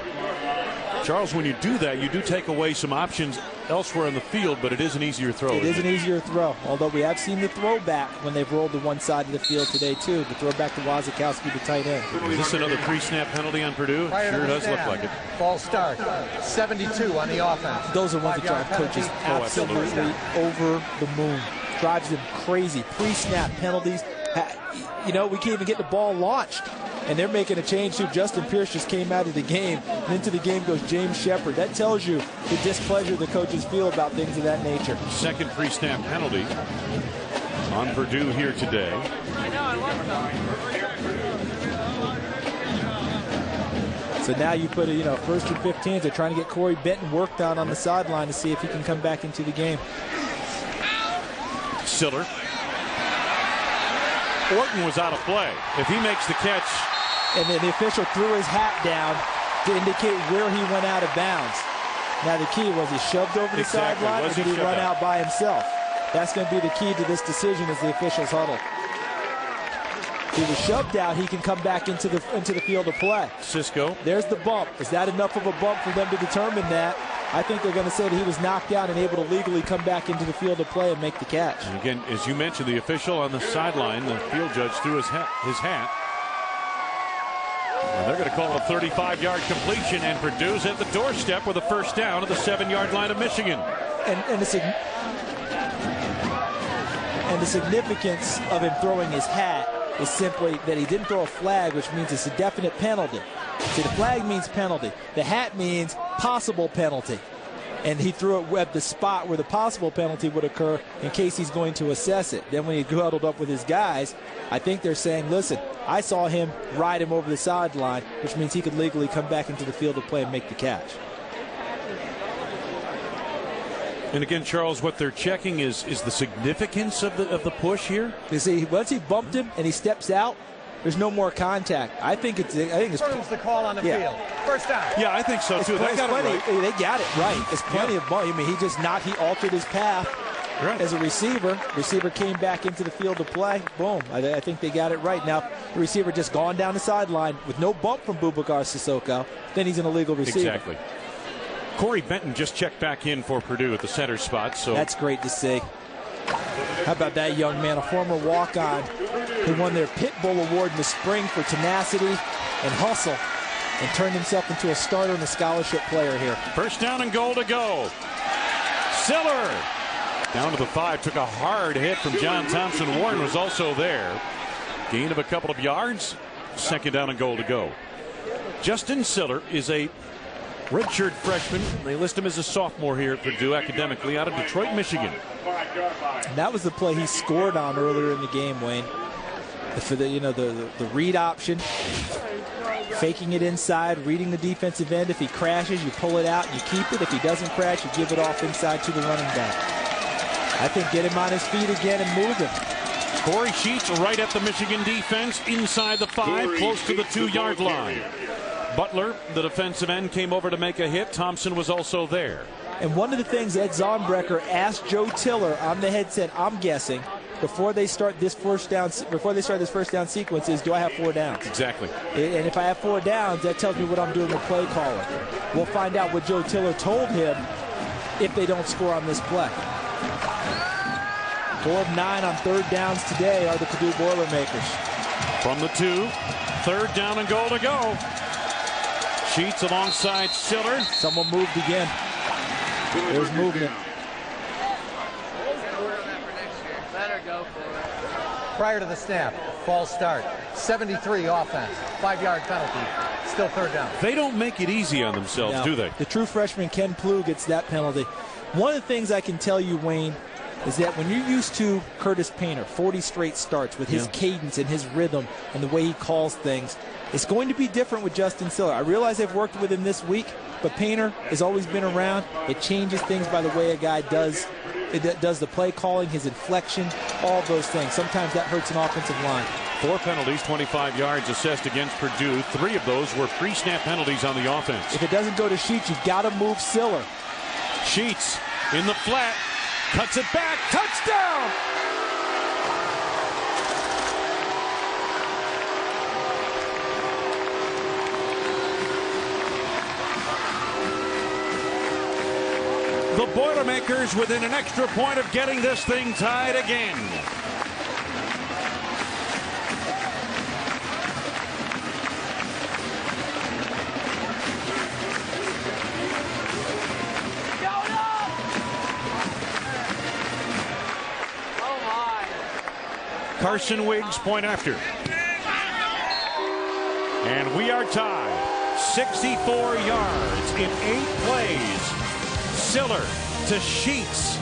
Charles, when you do that, you do take away some options elsewhere in the field, but it is an easier throw. It is an easier throw, although we have seen the throwback when they've rolled to one side of the field today, too. The throwback to Wazikowski, the tight end. Is this another pre-snap penalty on Purdue? Sure does look like it. False start. 72 on the offense. Those are ones that drive coaches absolutely over the moon. Drives them crazy. Pre-snap penalties. You know, we can't even get the ball launched. And they're making a change, too. Justin Pierce just came out of the game. And into the game goes James Shepard. That tells you the displeasure the coaches feel about things of that nature. Second pre-snap penalty on Purdue here today. So now you put a, first and 15s. They're trying to get Corey Benton worked on the sideline to see if he can come back into the game. Siller. Orton was out of play. If he makes the catch. And then the official threw his hat down to indicate where he went out of bounds. Now the key, was he shoved over the sideline, or did he run out by himself? That's going to be the key to this decision as the officials huddle. If he was shoved out, he can come back into the field of play. Cisco. There's the bump. Is that enough of a bump for them to determine that? I think they're going to say that he was knocked out and able to legally come back into the field of play and make the catch. And again, as you mentioned, the official on the sideline, the field judge threw his hat. And they're going to call it a 35-yard completion, and Purdue's at the doorstep with a first down at the 7-yard line of Michigan. And the significance of him throwing his hat is simply that he didn't throw a flag, which means it's a definite penalty. See, the flag means penalty. The hat means possible penalty. And he threw it at the spot where the possible penalty would occur in case he's going to assess it. Then when he huddled up with his guys, I think they're saying, listen, I saw him ride him over the sideline, which means he could legally come back into the field of play and make the catch. And again, Charles, what they're checking is the significance of the push here. You see, once he bumped him and he steps out, there's no more contact. I think it's proves the call on the field. First down. Yeah, I think so too. They got it right. They got it right. It's plenty of money. I mean, he altered his path as a receiver. Receiver came back into the field to play. Boom. I think they got it right. Now the receiver just gone down the sideline with no bump from Boubacar Sissoko. Then he's an illegal receiver. Exactly. Corey Benton just checked back in for Purdue at the center spot. So that's great to see. How about that young man, a former walk-on who won their Pit Bull Award in the spring for tenacity and hustle, and turned himself into a starter and a scholarship player here. First down and goal to go. Siller down to the 5, took a hard hit from John Thompson. Warren was also there. Gain of a couple of yards. Second down and goal to go. Justin Siller is a redshirt freshman. They list him as a sophomore here at Purdue academically, out of Detroit, Michigan. And that was the play he scored on earlier in the game, Wayne. For the read option, faking it inside, reading the defensive end. If he crashes, you pull it out and you keep it. If he doesn't crash, you give it off inside to the running back. I think get him on his feet again and move him. Kory Sheets right at the Michigan defense, inside the 5, close to the 2-yard line. Butler, the defensive end, came over to make a hit. Thompson was also there. And one of the things Ed Zonbrecker asked Joe Tiller on the headset, I'm guessing, before they start this first down sequence is, do I have 4 downs? Exactly. And if I have 4 downs, that tells me what I'm doing with play calling. We'll find out what Joe Tiller told him if they don't score on this play. 4 of 9 on 3rd downs today are the Purdue Boilermakers. From the 2, 3rd down and goal to go. Sheets alongside Siller. Someone moved again. There's movement. Prior to the snap, false start, 73 offense, 5-yard penalty, still third down. They don't make it easy on themselves, No. do they? The true freshman Ken Plug gets that penalty. One of the things I can tell you, Wayne, is that when you're used to Curtis Painter, 40 straight starts with his cadence and his rhythm and the way he calls things, it's going to be different with Justin Siller. I realize I've worked with him this week, but Painter has always been around. It changes things by the way a guy does the play calling, his inflection, all those things. Sometimes that hurts an offensive line. 4 penalties, 25 yards assessed against Purdue. 3 of those were pre-snap penalties on the offense. If it doesn't go to Sheets, you've got to move Siller. Sheets in the flat, cuts it back, touchdown! The Boilermakers within an extra point of getting this thing tied again. Carson Wiggs point after. And we are tied. 64 yards in 8 plays. Siller to Sheets.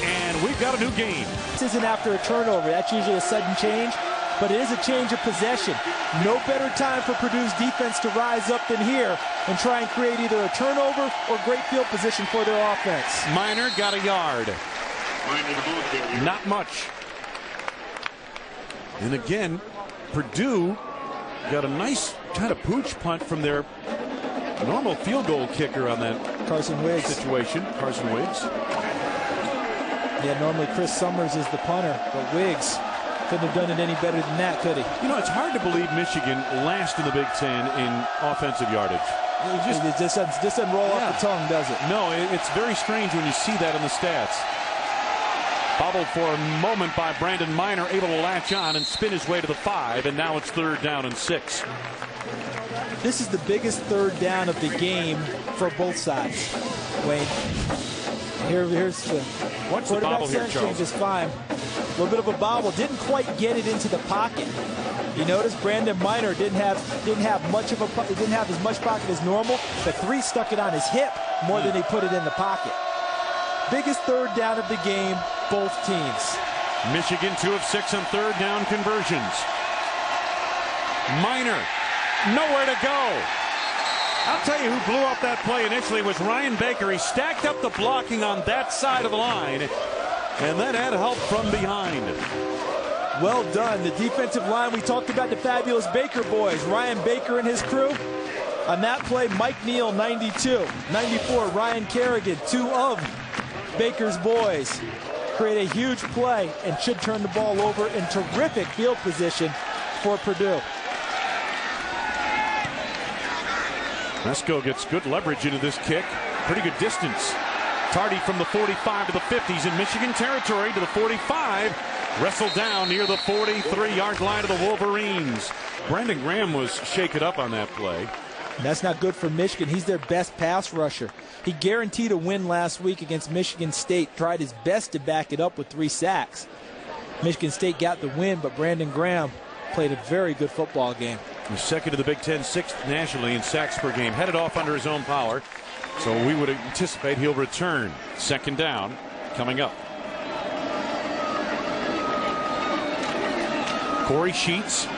And we've got a new game. This isn't after a turnover. That's usually a sudden change, but it is a change of possession. No better time for Purdue's defense to rise up than here and try and create either a turnover or great field position for their offense. Minor got a yard. Not much. And again, Purdue got a nice kind of pooch punt from their normal field goal kicker on that Carson Wiggs situation. Carson Wiggs. Yeah, normally Chris Summers is the punter, but Wiggs couldn't have done it any better than that, could he? You know, it's hard to believe Michigan last in the Big Ten in offensive yardage. It just doesn't roll off the tongue, does it? No, it's very strange when you see that in the stats. Bobbled for a moment by Brandon Minor, able to latch on and spin his way to the 5, and now it's 3rd down and 6. This is the biggest 3rd down of the game for both sides, Wayne. Here's the What's the bobble here, Charles? Is fine. A little bit of a bobble. Didn't quite get it into the pocket. You notice Brandon Minor didn't have as much pocket as normal. The 3 stuck it on his hip more than he put it in the pocket. Biggest 3rd down of the game, both teams. Michigan 2 of 6 on 3rd down conversions. Minor, nowhere to go. I'll tell you who blew up that play initially was Ryan Baker. He stacked up the blocking on that side of the line, and then had help from behind. Well done. The defensive line, we talked about the fabulous Baker boys. Ryan Baker and his crew. On that play, Mike Neal, 92. 94, Ryan Kerrigan, 2 of Baker's boys. Create a huge play and should turn the ball over in terrific field position for Purdue. Mesko gets good leverage into this kick. Pretty good distance. Tardy from the 45 to the 50s in Michigan territory to the 45. Wrestled down near the 43-yard line of the Wolverines. Brandon Graham was shaken up on that play. That's not good for Michigan. He's their best pass rusher. He guaranteed a win last week against Michigan State. Tried his best to back it up with 3 sacks. Michigan State got the win, but Brandon Graham played a very good football game. He's second to the Big Ten, 6th nationally in sacks per game. Headed off under his own power. So we would anticipate he'll return. 2nd down coming up. Kory Sheets.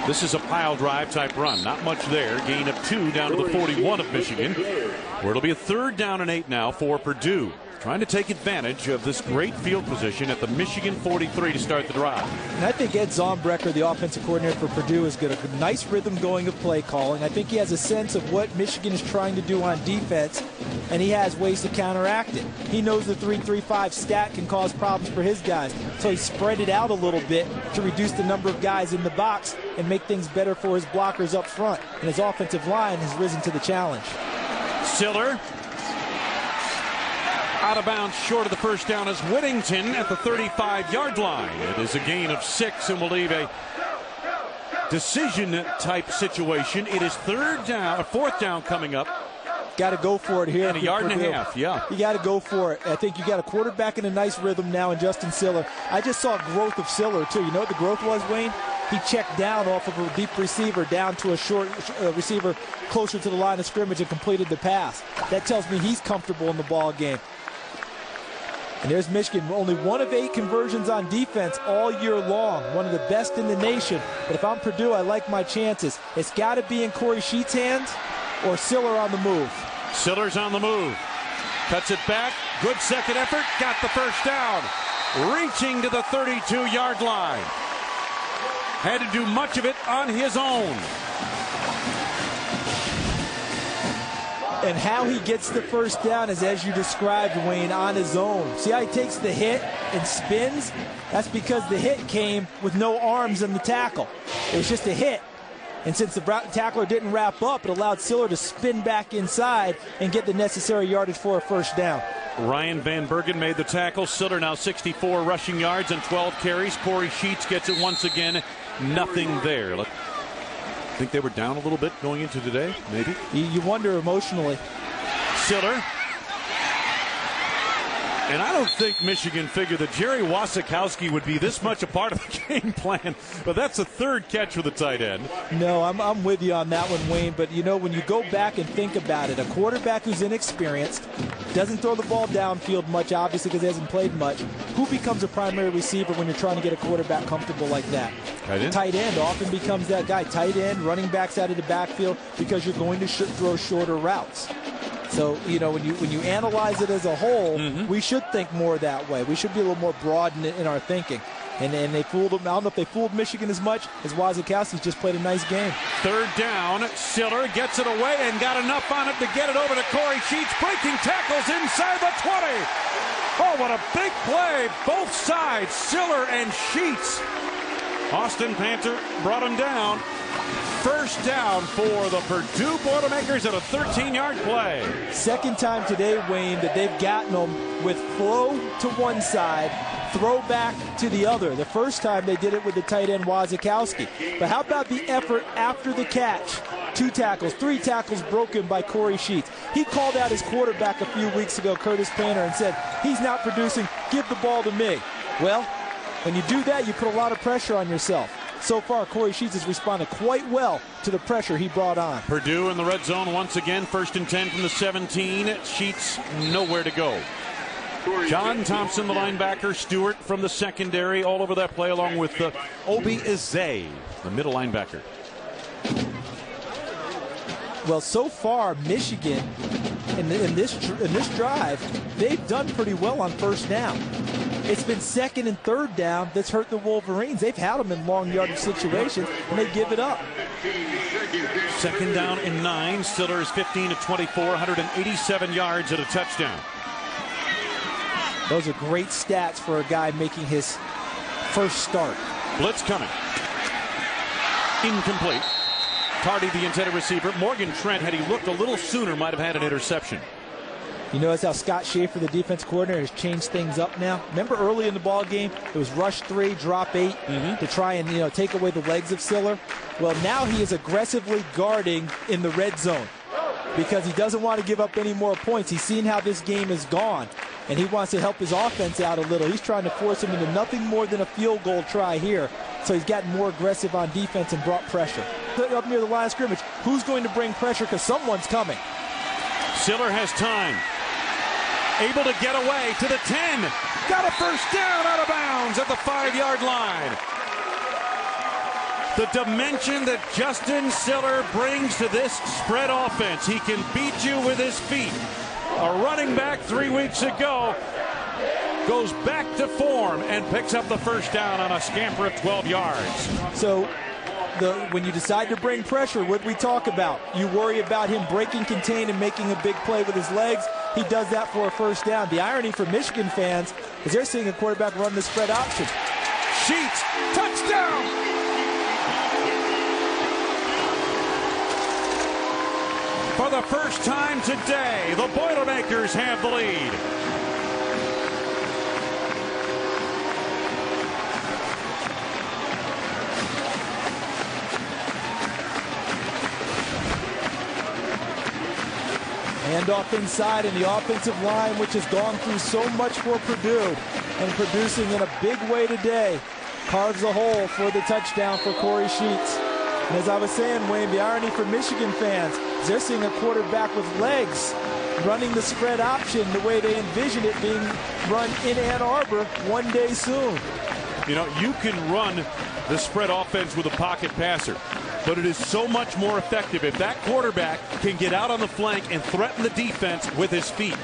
This is a pile drive type run. Not much there. Gain of 2 down to the 41 of Michigan, where it'll be a 3rd down and 8 now for Purdue. Trying to take advantage of this great field position at the Michigan 43 to start the drive. And I think Ed Zombrecker, the offensive coordinator for Purdue, has got a nice rhythm going of play calling. I think he has a sense of what Michigan is trying to do on defense, and he has ways to counteract it. He knows the 3-3-5 stat can cause problems for his guys, so he spread it out a little bit to reduce the number of guys in the box and make things better for his blockers up front. And his offensive line has risen to the challenge. Siller. Out of bounds short of the 1st down is Whittington at the 35-yard line. It is a gain of 6 and will leave a decision type situation. It is 4th down coming up Got to go for it here. And a yard and a half, yeah. You got to go for it. I think you got a quarterback in a nice rhythm now in Justin Siller. I just saw growth of Siller, too. You know what the growth was, Wayne? He checked down off of a deep receiver down to a short receiver closer to the line of scrimmage and completed the pass. That tells me he's comfortable in the ball game. And there's Michigan, only 1 of 8 conversions on defense all year long, one of the best in the nation. But if I'm Purdue, I like my chances. It's got to be in Kory Sheets' hands or Siller on the move. Siller's on the move. Cuts it back. Good second effort. Got the first down. Reaching to the 32-yard line. Had to do much of it on his own. And how he gets the first down is, as you described, Wayne, on his own. See how he takes the hit and spins? That's because the hit came with no arms in the tackle. It was just a hit. And since the tackler didn't wrap up, it allowed Siller to spin back inside and get the necessary yardage for a first down. Ryan Van Bergen made the tackle. Siller now 64 rushing yards and 12 carries. Kory Sheets gets it once again. Nothing there. I think they were down a little bit going into today, maybe. You wonder emotionally. Siller. And I don't think Michigan figured that Jerry Wasikowski would be this much a part of the game plan. But that's a third catch for the tight end. No, I'm with you on that one, Wayne. But, you know, when you go back and think about it, a quarterback who's inexperienced, doesn't throw the ball downfield much, obviously, because he hasn't played much. Who becomes a primary receiver when you're trying to get a quarterback comfortable like that? Tight end. Tight end often becomes that guy. Tight end, running backs out of the backfield, because you're going to throw shorter routes. So, you know, when you analyze it as a whole, we should think more that way. We should be a little more broad in our thinking. And they fooled them. I don't know if they fooled Michigan as much as Wasikowski's just played a nice game. Third down. Siller gets it away and got enough on it to get it over to Kory Sheets. Breaking tackles inside the 20. Oh, what a big play. Both sides, Siller and Sheets. Austin Panther brought him down. First down for the Purdue Boilermakers at a 13-yard play. Second time today, Wayne, that they've gotten them with flow to one side, throw back to the other. The first time they did it with the tight end Wasikowski. But how about the effort after the catch? 2 tackles, 3 tackles broken by Kory Sheets. He called out his quarterback a few weeks ago, Curtis Painter, and said, he's not producing, give the ball to me. Well, when you do that, you put a lot of pressure on yourself. So far, Kory Sheets has responded quite well to the pressure he brought on. Purdue in the red zone once again. 1st and 10 from the 17. Sheets nowhere to go. John Thompson, the linebacker. Stewart from the secondary. All over that play, along with Obi Izay, the middle linebacker. Well, so far, Michigan, in this drive, they've done pretty well on first down. It's been second and third down that's hurt the Wolverines. They've had them in long yardage situations, and they give it up. Second down and 9. Siller is 15 to 24, 187 yards and a touchdown. Those are great stats for a guy making his first start. Blitz coming. Incomplete. Tardy, the intended receiver. Morgan Trent, had he looked a little sooner, might have had an interception. You notice how Scott Schaefer, the defense coordinator, has changed things up now. Remember early in the ball game, it was rush 3, drop 8 to try and take away the legs of Siller. Well, now he is aggressively guarding in the red zone because he doesn't want to give up any more points. He's seen how this game has gone, and he wants to help his offense out a little. He's trying to force him into nothing more than a field goal try here. So he's gotten more aggressive on defense and brought pressure. Up near the line of scrimmage, who's going to bring pressure? Because someone's coming. Siller has time. Able to get away to the 10. Got a first down out of bounds at the 5-yard line. The dimension that Justin Siller brings to this spread offense. He can beat you with his feet. A running back 3 weeks ago goes back to form and picks up the first down on a scamper of 12 yards. So when you decide to bring pressure, what we talk about, you worry about him breaking contain and making a big play with his legs. He does that for a first down. The irony for Michigan fans is they're seeing a quarterback run the spread option. Sheets, touchdown! For the first time today, the Boilermakers have the lead. Handoff inside, and the offensive line, which has gone through so much for Purdue and producing in a big way today, carves a hole for the touchdown for Kory Sheets. And as I was saying, Wayne, the irony for Michigan fans is they're seeing a quarterback with legs running the spread option the way they envision it being run in Ann Arbor one day soon. You know, you can run the spread offense with a pocket passer, but it is so much more effective if that quarterback can get out on the flank and threaten the defense with his feet.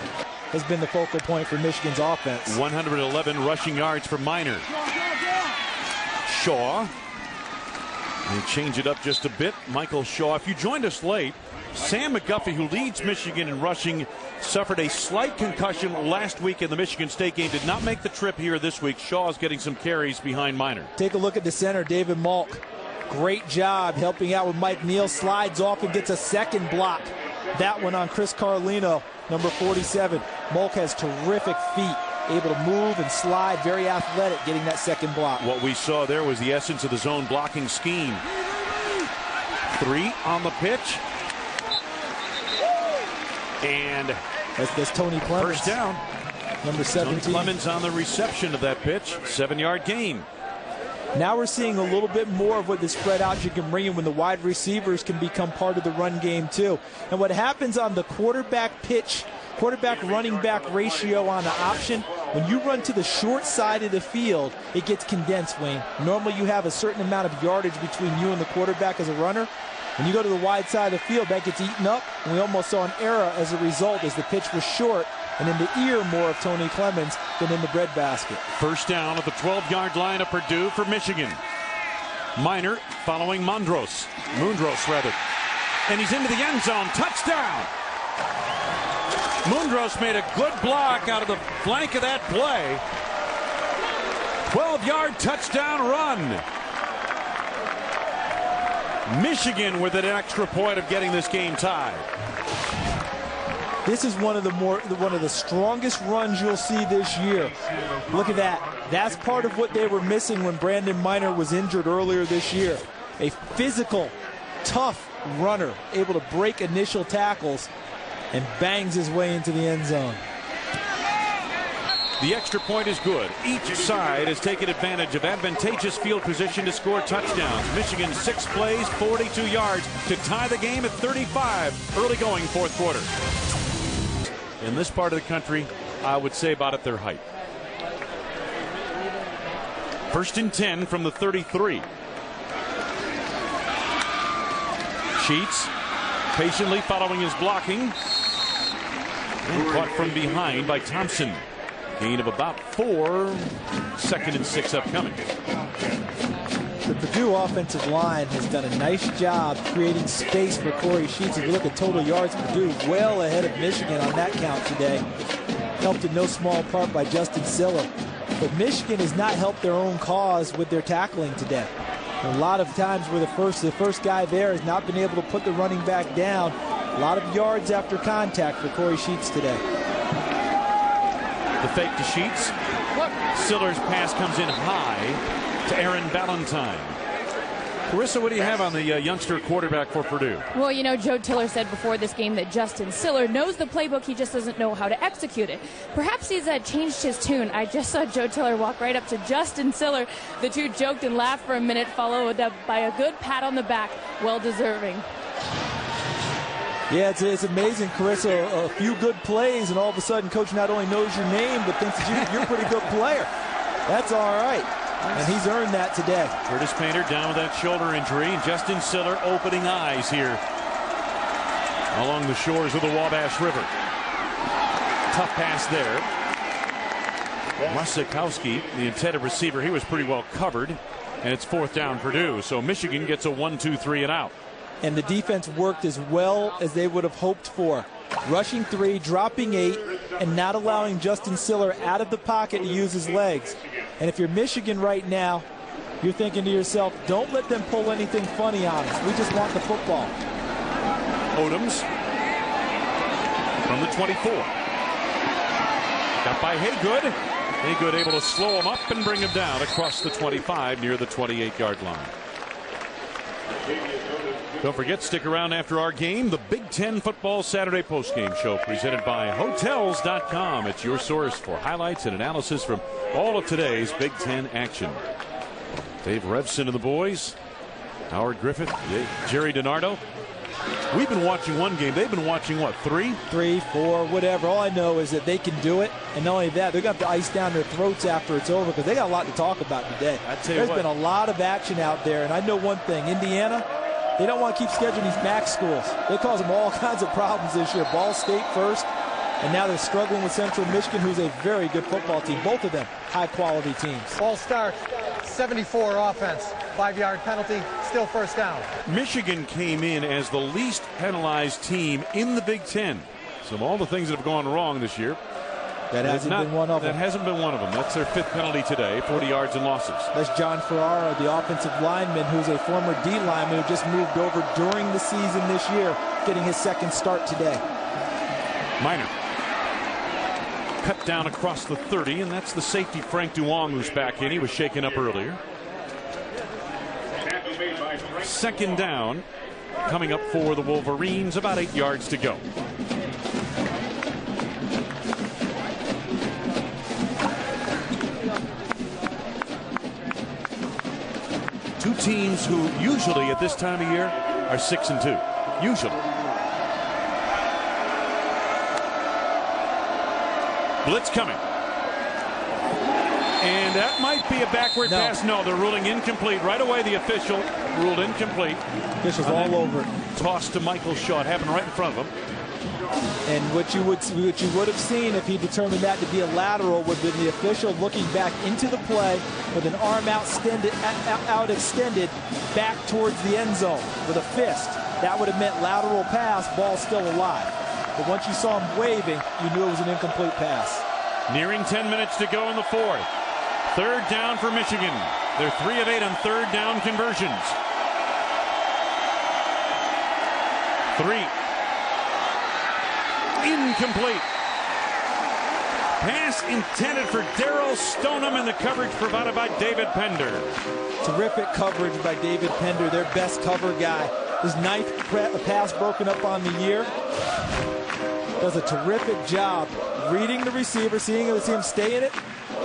Has been the focal point for Michigan's offense. 111 rushing yards for Minor. Shaw. They change it up just a bit. Michael Shaw. If you joined us late, Sam McGuffey, who leads Michigan in rushing, suffered a slight concussion last week in the Michigan State game. Did not make the trip here this week. Shaw is getting some carries behind Minor. Take a look at the center, David Malk. Great job helping out with Mike Neal. Slides off and gets a second block. That one on Chris Carlino, number 47. Malk has terrific feet, able to move and slide, very athletic, getting that second block. What we saw there was the essence of the zone blocking scheme. 3 on the pitch. And that's Tony Clemens. First down. Number 17. Tony Clemens on the reception of that pitch. 7-yard gain. Now we're seeing a little bit more of what the spread option can bring in when the wide receivers can become part of the run game too. And what happens on the quarterback running back ratio on the option, when you run to the short side of the field, it gets condensed, Wayne. Normally you have a certain amount of yardage between you and the quarterback as a runner. When you go to the wide side of the field, that gets eaten up. And we almost saw an error as a result, as the pitch was short and in the ear more of Tony Clemens than in the breadbasket. First down at the 12-yard line of Purdue for Michigan. Minor following Mundros, rather. And he's into the end zone. Touchdown! Mundros made a good block out of the flank of that play. 12-yard touchdown run. Michigan with an extra point of getting this game tied. This is one of the strongest runs you'll see this year. Look at that. That's part of what they were missing when Brandon Minor was injured earlier this year. A physical, tough runner, able to break initial tackles and bangs his way into the end zone. The extra point is good. Each side has taken advantage of advantageous field position to score touchdowns. Michigan 6 plays, 42 yards to tie the game at 35. Early going fourth quarter. In this part of the country, I would say about at their height. First and 10 from the 33. Sheets patiently following his blocking. And caught from behind by Thompson. Gain of about 4. Second and 6 upcoming. The Purdue offensive line has done a nice job creating space for Kory Sheets. If you look at total yards, Purdue well ahead of Michigan on that count today. Helped in no small part by Justin Siller. But Michigan has not helped their own cause with their tackling today. A lot of times where the first guy there has not been able to put the running back down. A lot of yards after contact for Kory Sheets today. The fake to Sheets. Siller's pass comes in high to Aaron Valentine. Carissa, what do you have on the youngster quarterback for Purdue? Well, you know, Joe Tiller said before this game that Justin Siller knows the playbook. He just doesn't know how to execute it. Perhaps he's changed his tune. I just saw Joe Tiller walk right up to Justin Siller. The two joked and laughed for a minute, followed up by a good pat on the back. Well deserving. Yeah, it's amazing, Carissa. A few good plays, and all of a sudden, Coach not only knows your name, but thinks that you're a pretty good player. That's all right. And he's earned that today. Curtis Painter down with that shoulder injury. Justin Siller opening eyes here along the shores of the Wabash River. Tough pass there. Wasikowski, the intended receiver, he was pretty well covered. And it's fourth down Purdue. So Michigan gets a 1-2-3 and out. And the defense worked as well as they would have hoped for. Rushing 3, dropping 8, and not allowing Justin Siller out of the pocket to use his legs. And if you're Michigan right now, you're thinking to yourself, don't let them pull anything funny on us. We just want the football. Odoms from the 24. Got by Heygood. Heygood able to slow him up and bring him down across the 25 near the 28-yard line. Don't forget, stick around after our game. The Big Ten Football Saturday postgame show presented by Hotels.com. It's your source for highlights and analysis from all of today's Big Ten action. Dave Revson and the boys. Howard Griffith, Jerry DiNardo. We've been watching one game. They've been watching, what, three? 3, 4, whatever. All I know is that they can do it. And not only that, they're going to have to ice down their throats after it's over because they got a lot to talk about today. There's been a lot of action out there. And I know one thing. Indiana, they don't want to keep scheduling these MAC schools. They cause them all kinds of problems this year. Ball State first. And now they're struggling with Central Michigan, who's a very good football team. Both of them high-quality teams. Ball start, 74 offense, 5-yard penalty, still first down. Michigan came in as the least penalized team in the Big Ten. So of all the things that have gone wrong this year, that hasn't been one of them. That hasn't been one of them. That's their 5th penalty today, 40 yards and losses. That's John Ferrara, the offensive lineman, who's a former D lineman who just moved over during the season this year, getting his 2nd start today. Minor. Cut down across the 30, and that's the safety Frank Duong who's back in. He was shaken up earlier. 2nd down coming up for the Wolverines, about 8 yards to go. Two teams who usually at this time of year are 6-2. Usually. Blitz coming. And that might be a backward pass. No, they're ruling incomplete. Right away, the official ruled incomplete. Officials all over. Tossed to Michael Shaw. It happened right in front of him. And what you would have seen if he determined that to be a lateral would have been the official looking back into the play with an arm out extended back towards the end zone with a fist. That would have meant lateral pass, ball still alive. But once you saw him waving, you knew it was an incomplete pass. Nearing 10 minutes to go in the 4th. 3rd down for Michigan. They're 3 of 8 on 3rd down conversions. 3. Incomplete. Pass intended for Darrell Stoneham, and the coverage provided by David Pender. Terrific coverage by David Pender, their best cover guy. His 9th pass broken up on the year. Does a terrific job reading the receiver, seeing him stay in it,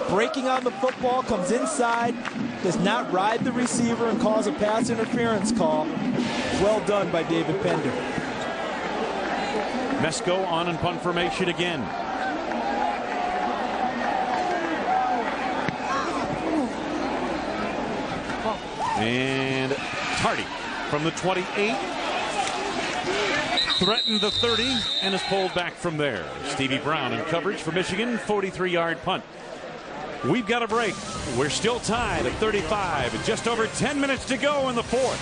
breaking on the football, comes inside, does not ride the receiver and cause a pass interference call. Well done by David Pender. Mesko on in punt formation again. And Tardy from the 28. Threatened the 30 and is pulled back from there. Stevie Brown in coverage for Michigan, 43-yard punt. We've got a break. We're still tied at 35 and just over 10 minutes to go in the 4th.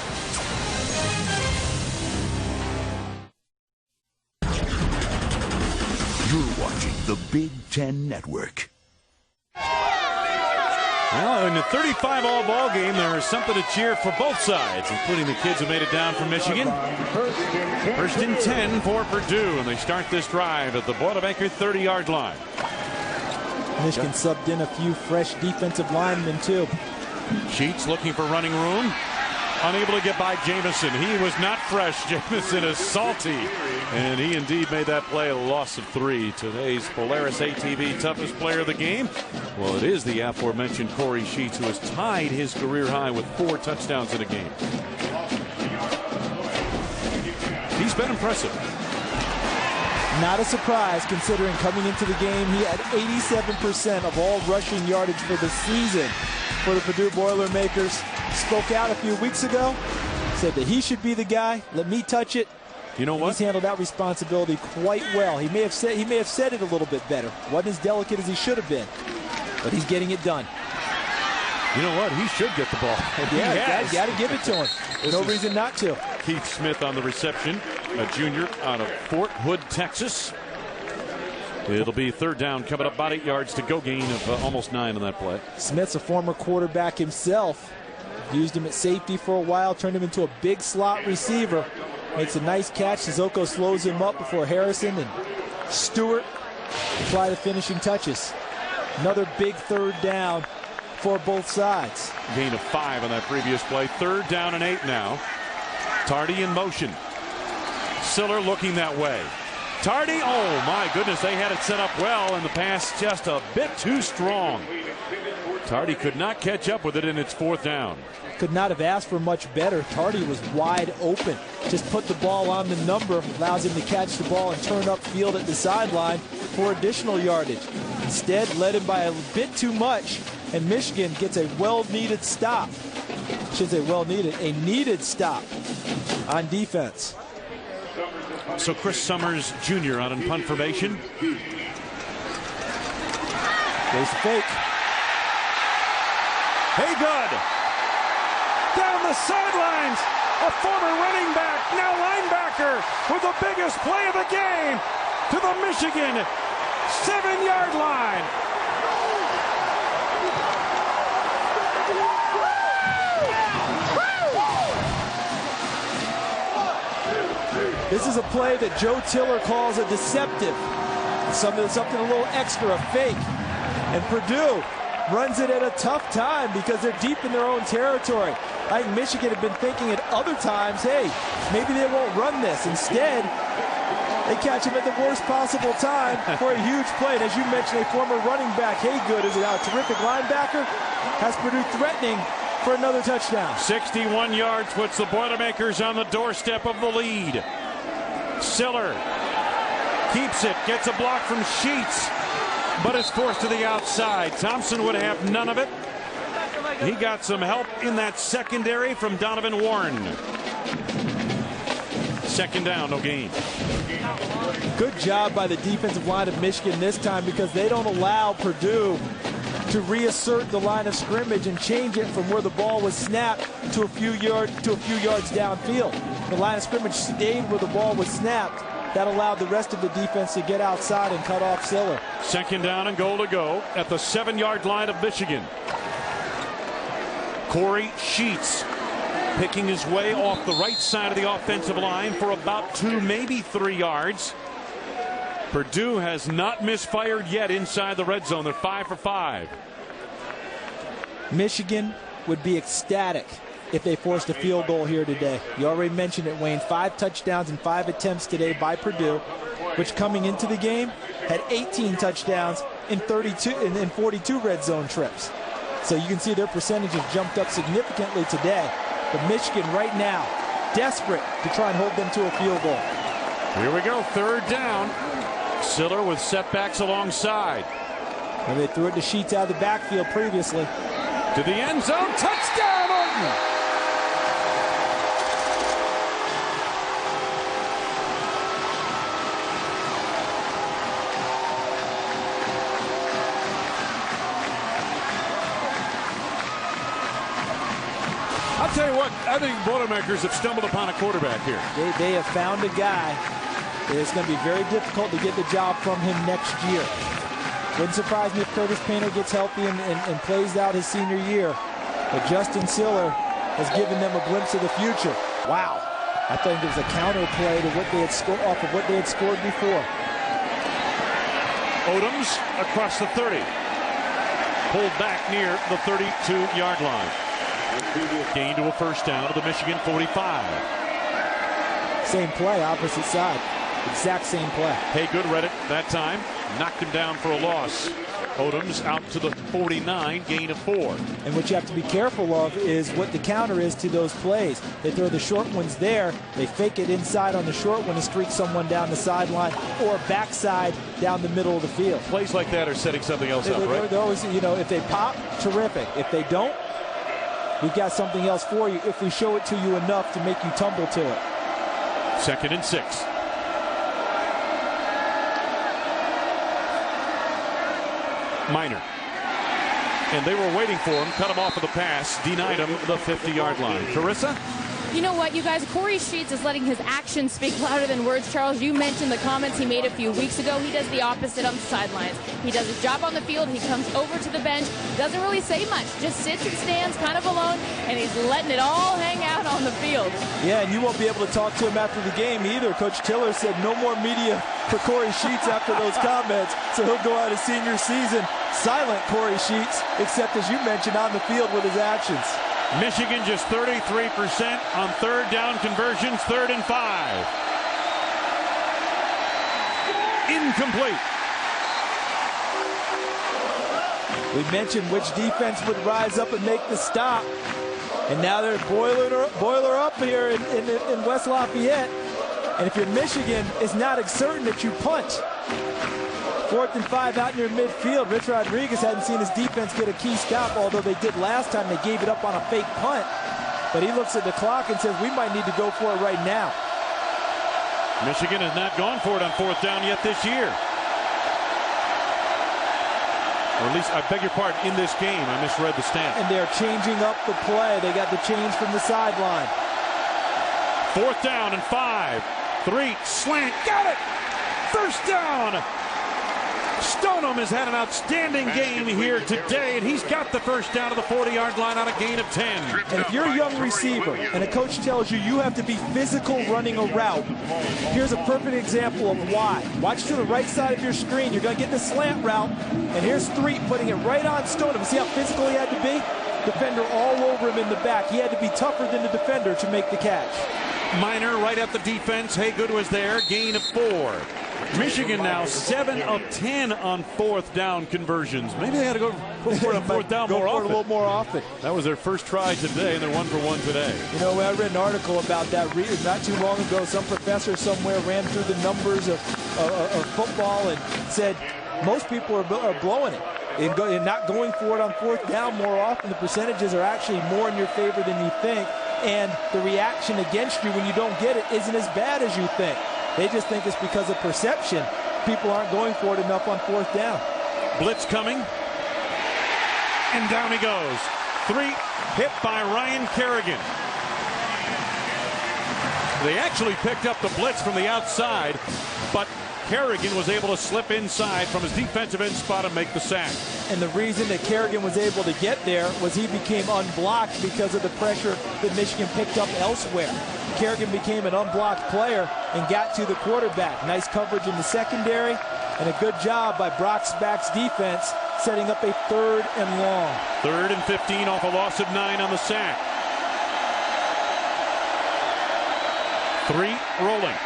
You're watching the Big Ten Network. Well, in the 35 all ball game, there is something to cheer for both sides, including the kids who made it down from Michigan. 1st and 10 for Purdue, and they start this drive at the Boilermaker 30-yard line. Michigan subbed in a few fresh defensive linemen, too. Sheets looking for running room. Unable to get by Jamison. He was not fresh. Jamison is salty. And he indeed made that play, a loss of 3. Today's Polaris ATV toughest player of the game. Well, it is the aforementioned Kory Sheets, who has tied his career high with 4 touchdowns in a game. He's been impressive. Not a surprise considering coming into the game, he had 87% of all rushing yardage for the season for the Purdue Boilermakers. Spoke out a few weeks ago, said that he should be the guy. Let me touch it. You know what? He's handled that responsibility quite well. He may have said it a little bit better. Wasn't as delicate as he should have been, but he's getting it done. You know what? He should get the ball. Yeah, got to give it to him. No reason not to. Keith Smith on the reception, a junior out of Fort Hood, Texas. It'll be 3rd down coming up, about 8 yards to go, gain of almost 9 on that play. Smith's a former quarterback himself. Used him at safety for a while, turned him into a big slot receiver. Makes a nice catch. Suzuko slows him up before Harrison and Stewart apply the finishing touches. Another big 3rd down for both sides. Gain of 5 on that previous play. 3rd down and 8 now. Tardy in motion. Siller looking that way. Tardy, oh my goodness, they had it set up well, and the pass just a bit too strong. Tardy could not catch up with it, and it's 4th down. Could not have asked for much better. Tardy was wide open. Just put the ball on the number, allows him to catch the ball and turn upfield at the sideline for additional yardage. Instead, led him by a bit too much, and Michigan gets a well-needed stop. I should say well-needed, a needed stop on defense. So Chris Summers Jr. out in punt formation. There's the fake. Heygood down the sidelines. A former running back, now linebacker, with the biggest play of the game to the Michigan 7-yard line. This is a play that Joe Tiller calls a deceptive. Something a little extra, a fake. And Purdue runs it at a tough time because they're deep in their own territory. I think Michigan had been thinking at other times, hey, maybe they won't run this. Instead, they catch him at the worst possible time for a huge play. And as you mentioned, a former running back, Heygood, is now a terrific linebacker, has Purdue threatening for another touchdown. 61 yards puts the Boilermakers on the doorstep of the lead. Siller keeps it, gets a block from Sheets, but is forced to the outside. Thompson would have none of it. He got some help in that secondary from Donovan Warren. 2nd down, no gain. Good job by the defensive line of Michigan this time because they don't allow Purdue to reassert the line of scrimmage and change it from where the ball was snapped to a few yards downfield. The line of scrimmage stayed where the ball was snapped. That allowed the rest of the defense to get outside and cut off Siller. 2nd down and goal to go at the 7-yard line of Michigan. Kory Sheets picking his way off the right side of the offensive line for about 2, maybe 3 yards. Purdue has not misfired yet inside the red zone. They're 5 for 5. Michigan would be ecstatic if they forced a field goal here today. You already mentioned it, Wayne. 5 touchdowns and 5 attempts today by Purdue, which coming into the game had 18 touchdowns in 42 red zone trips. So you can see their percentage has jumped up significantly today. But Michigan right now desperate to try and hold them to a field goal. Here we go, 3rd down. Siller with setbacks alongside. And they threw it to Sheets out of the backfield previously. To the end zone, touchdown, Orton! I'll tell you what, I think Boilermakers have stumbled upon a quarterback here. They have found a guy that it's going to be very difficult to get the job from him next year. Wouldn't surprise me if Curtis Painter gets healthy and plays out his senior year. But Justin Siller has given them a glimpse of the future. Wow. I think it was a counter play to what they had off of what they had scored before. Odoms across the 30. Pulled back near the 32-yard line. Gain to a 1st down to the Michigan 45. Same play, opposite side. Exact same play. Heygood read it that time. Knocked him down for a loss. Odoms out to the 49, gain of 4. And what you have to be careful of is what the counter is to those plays. They throw the short ones there. They fake it inside on the short one and streak someone down the sideline or backside down the middle of the field. Plays like that are setting something else up, right? They're always, if they pop, terrific. If they don't, we've got something else for you if we show it to you enough to make you tumble to it. 2nd and 6. Minor. And they were waiting for him, cut him off of the pass, denied him the 50-yard line. Carissa? You know what, you guys, Kory Sheets is letting his actions speak louder than words. Charles, you mentioned the comments he made a few weeks ago. He does the opposite on the sidelines. He does his job on the field. He comes over to the bench, doesn't really say much, just sits and stands kind of alone, and he's letting it all hang out on the field. Yeah, and you won't be able to talk to him after the game either. Coach Tiller said no more media for Kory Sheets after those comments, so he'll go out his senior season silent, Kory Sheets, except as you mentioned on the field with his actions. Michigan just 33% on third down conversions, 3rd and 5. Incomplete. We mentioned which defense would rise up and make the stop. And now they're boiler up here in West Lafayette. And if you're Michigan, it's not certain that you punt. 4th and 5 out near midfield. Rich Rodriguez hadn't seen his defense get a key stop, although they did last time. They gave it up on a fake punt. But he looks at the clock and says, we might need to go for it right now. Michigan has not gone for it on 4th down yet this year. Or at least, I beg your pardon, in this game. I misread the stat. And they're changing up the play. They got the change from the sideline. 4th down and 5. 3, slant, got it! 1st down! Stoneham has had an outstanding game here today, and he's got the 1st down to the 40-yard line on a gain of 10. And if you're a young receiver and a coach tells you you have to be physical running a route, here's a perfect example of why. Watch to the right side of your screen. You're going to get the slant route, and here's Street putting it right on Stoneham. See how physical he had to be? Defender all over him in the back. He had to be tougher than the defender to make the catch. Minor right at the defense. Heygood was there. Gain of 4. Michigan now 7 of 10 on 4th down conversions. Maybe they had to go for it on 4th down more often. A little more often. That was their first try today, and they're 1 for 1 today. You know, I read an article about that not too long ago. Some professor somewhere ran through the numbers of football and said most people are blowing it and not going for it on 4th down more often. The percentages are actually more in your favor than you think, and the reaction against you when you don't get it isn't as bad as you think. They just think it's because of perception. People aren't going for it enough on 4th down. Blitz coming. And down he goes. 3, hit by Ryan Kerrigan. They actually picked up the blitz from the outside, but Kerrigan was able to slip inside from his defensive end spot and make the sack. And the reason that Kerrigan was able to get there was he became unblocked because of the pressure that Michigan picked up elsewhere. Kerrigan became an unblocked player and got to the quarterback. Nice coverage in the secondary and a good job by Brock's defense setting up a 3rd and long. 3rd and 15 off a loss of 9 on the sack. 3 rolling.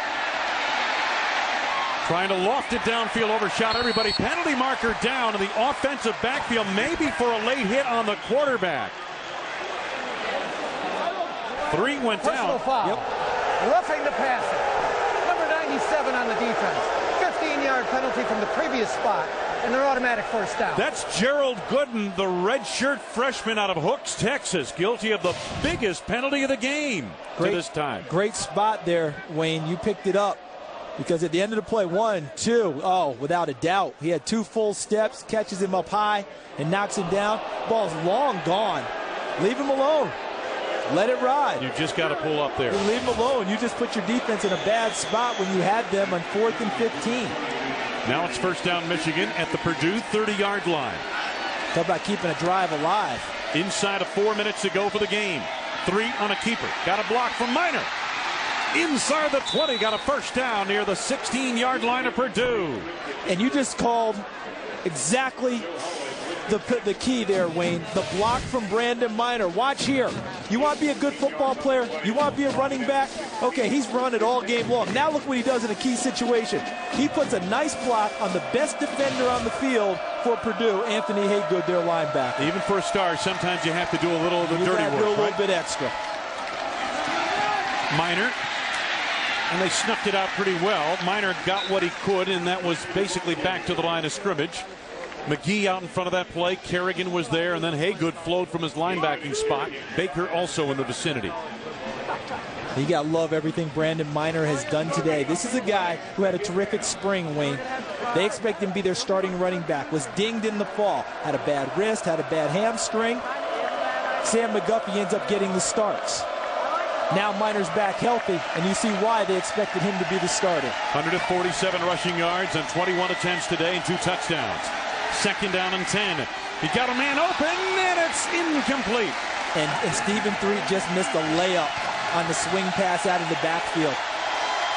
Trying to loft it downfield, overshot everybody. Penalty marker down in the offensive backfield, maybe for a late hit on the quarterback. 3 went down. Personal foul. Yep. Roughing the passer. Number 97 on the defense. 15-yard penalty from the previous spot, and their automatic 1st down. That's Gerald Gooden, the redshirt freshman out of Hooks, Texas, guilty of the biggest penalty of the game to this time. Great spot there, Wayne. You picked it up. Because at the end of the play, 1, 2, without a doubt. He had 2 full steps, catches him up high, and knocks him down. Ball's long gone. Leave him alone. Let it ride. You just got to pull up there. You leave him alone. You just put your defense in a bad spot when you had them on 4th and 15. Now it's 1st down Michigan at the Purdue 30-yard line. Talk about keeping a drive alive. Inside of 4 minutes to go for the game. 3 on a keeper. Got a block from Minor. Inside the 20, got a 1st down near the 16-yard line of Purdue. And you just called exactly the key there, Wayne. The block from Brandon Minor. Watch here. You want to be a good football player? You want to be a running back? Okay, he's run it all game long. Now look what he does in a key situation. He puts a nice block on the best defender on the field for Purdue, Anthony Heygood, their linebacker. Even for a star, sometimes you have to do a little of the dirty work. Do a little bit extra. Minor. And they snuffed it out pretty well. Minor got what he could, and that was basically back to the line of scrimmage. McGee out in front of that play. Kerrigan was there, and then Heygood flowed from his linebacking spot. Baker also in the vicinity. You got to love everything Brandon Minor has done today. This is a guy who had a terrific spring, Wayne. They expect him to be their starting running back. Was dinged in the fall. Had a bad wrist, had a bad hamstring. Sam McGuffey ends up getting the starts. Now Minor's back healthy, and you see why they expected him to be the starter. 147 rushing yards on 21 attempts today and 2 touchdowns. 2nd down and 10. He got a man open, and it's incomplete. And Stephen Threet just missed a layup on the swing pass out of the backfield.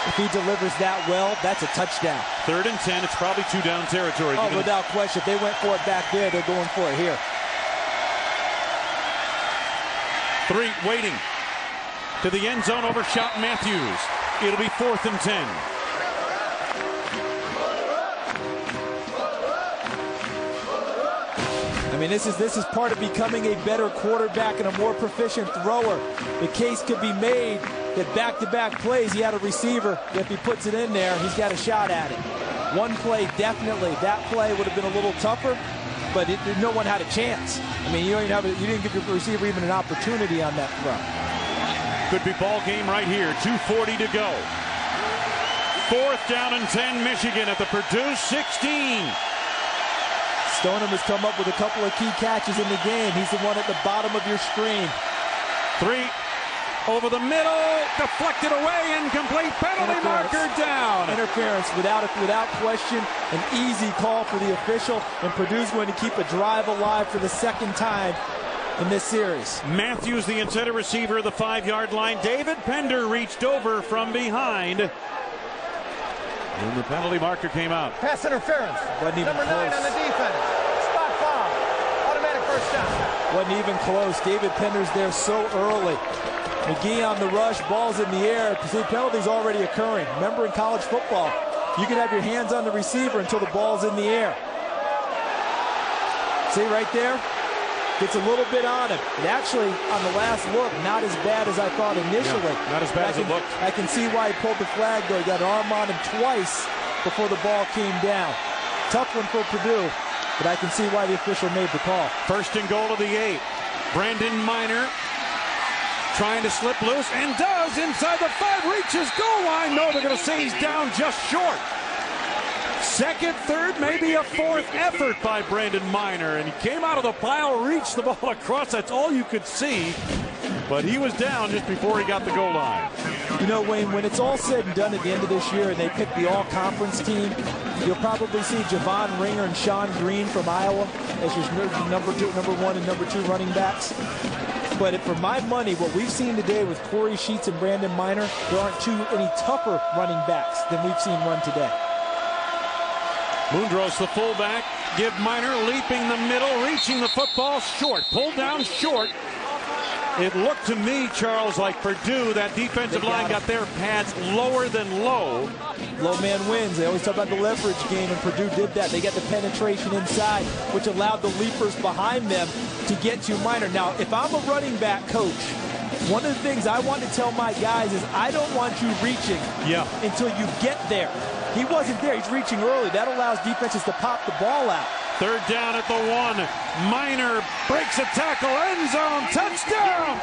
If he delivers that well, that's a touchdown. 3rd and 10. It's probably 2 down territory. Oh, without question. If they went for it back there, they're going for it here. 3 waiting. To the end zone, overshot Matthews. It'll be 4th and 10. I mean, this is part of becoming a better quarterback and a more proficient thrower. The case could be made that back-to-back plays, he had a receiver. If he puts it in there, he's got a shot at it. One play, definitely. That play would have been a little tougher, but no one had a chance. I mean, you didn't give your receiver even an opportunity on that throw. Could be ball game right here. 2:40 to go. 4th down and 10, Michigan at the Purdue 16. Stoneham has come up with a couple of key catches in the game. He's the one at the bottom of your screen. 3 over the middle, deflected away, incomplete, penalty marker down. Interference without question, an easy call for the official, and Purdue's going to keep a drive alive for the 2nd time in this series. Matthews, the intended receiver of the 5-yard line. David Pender reached over from behind. And the penalty marker came out. Pass interference. Wasn't even Number 9 close. on the defense. Spot foul. Automatic first down. Wasn't even close. David Pender's there so early. McGee on the rush, ball's in the air. See, penalty's already occurring. Remember, in college football, you can have your hands on the receiver until the ball's in the air. See right there? Gets a little bit on him. And actually, on the last look, not as bad as I thought initially. Yeah, not as bad as it looked. I can see why he pulled the flag, though. He got an arm on him twice before the ball came down. Tough one for Purdue, but I can see why the official made the call. 1st and goal of the 8. Brandon Minor trying to slip loose, and does inside the 5, reaches goal line. No, they're going to say he's down just short. 2nd, 3rd, maybe a 4th effort by Brandon Minor, and he came out of the pile, reached the ball across. That's all you could see, but he was down just before he got the goal line. You know, Wayne, when it's all said and done at the end of this year and they pick the all-conference team, you'll probably see Javon Ringer and Sean Green from Iowa as your number 1 and number 2 running backs. But for my money, what we've seen today with Kory Sheets and Brandon Minor, there aren't any tougher running backs than we've seen run today. Mundros, the fullback, give Minor leaping the middle, reaching the football short, pulled down short. It looked to me, Charles, like Purdue, that defensive line got their pads lower than low. Low man wins. They always talk about the leverage game, and Purdue did that. They got the penetration inside, which allowed the leapers behind them to get to Minor. Now, if I'm a running back coach, one of the things I want to tell my guys is I don't want you reaching until you get there. He wasn't there. He's reaching early. That allows defenses to pop the ball out. 3rd down at the 1. Minor breaks a tackle. End zone. Touchdown.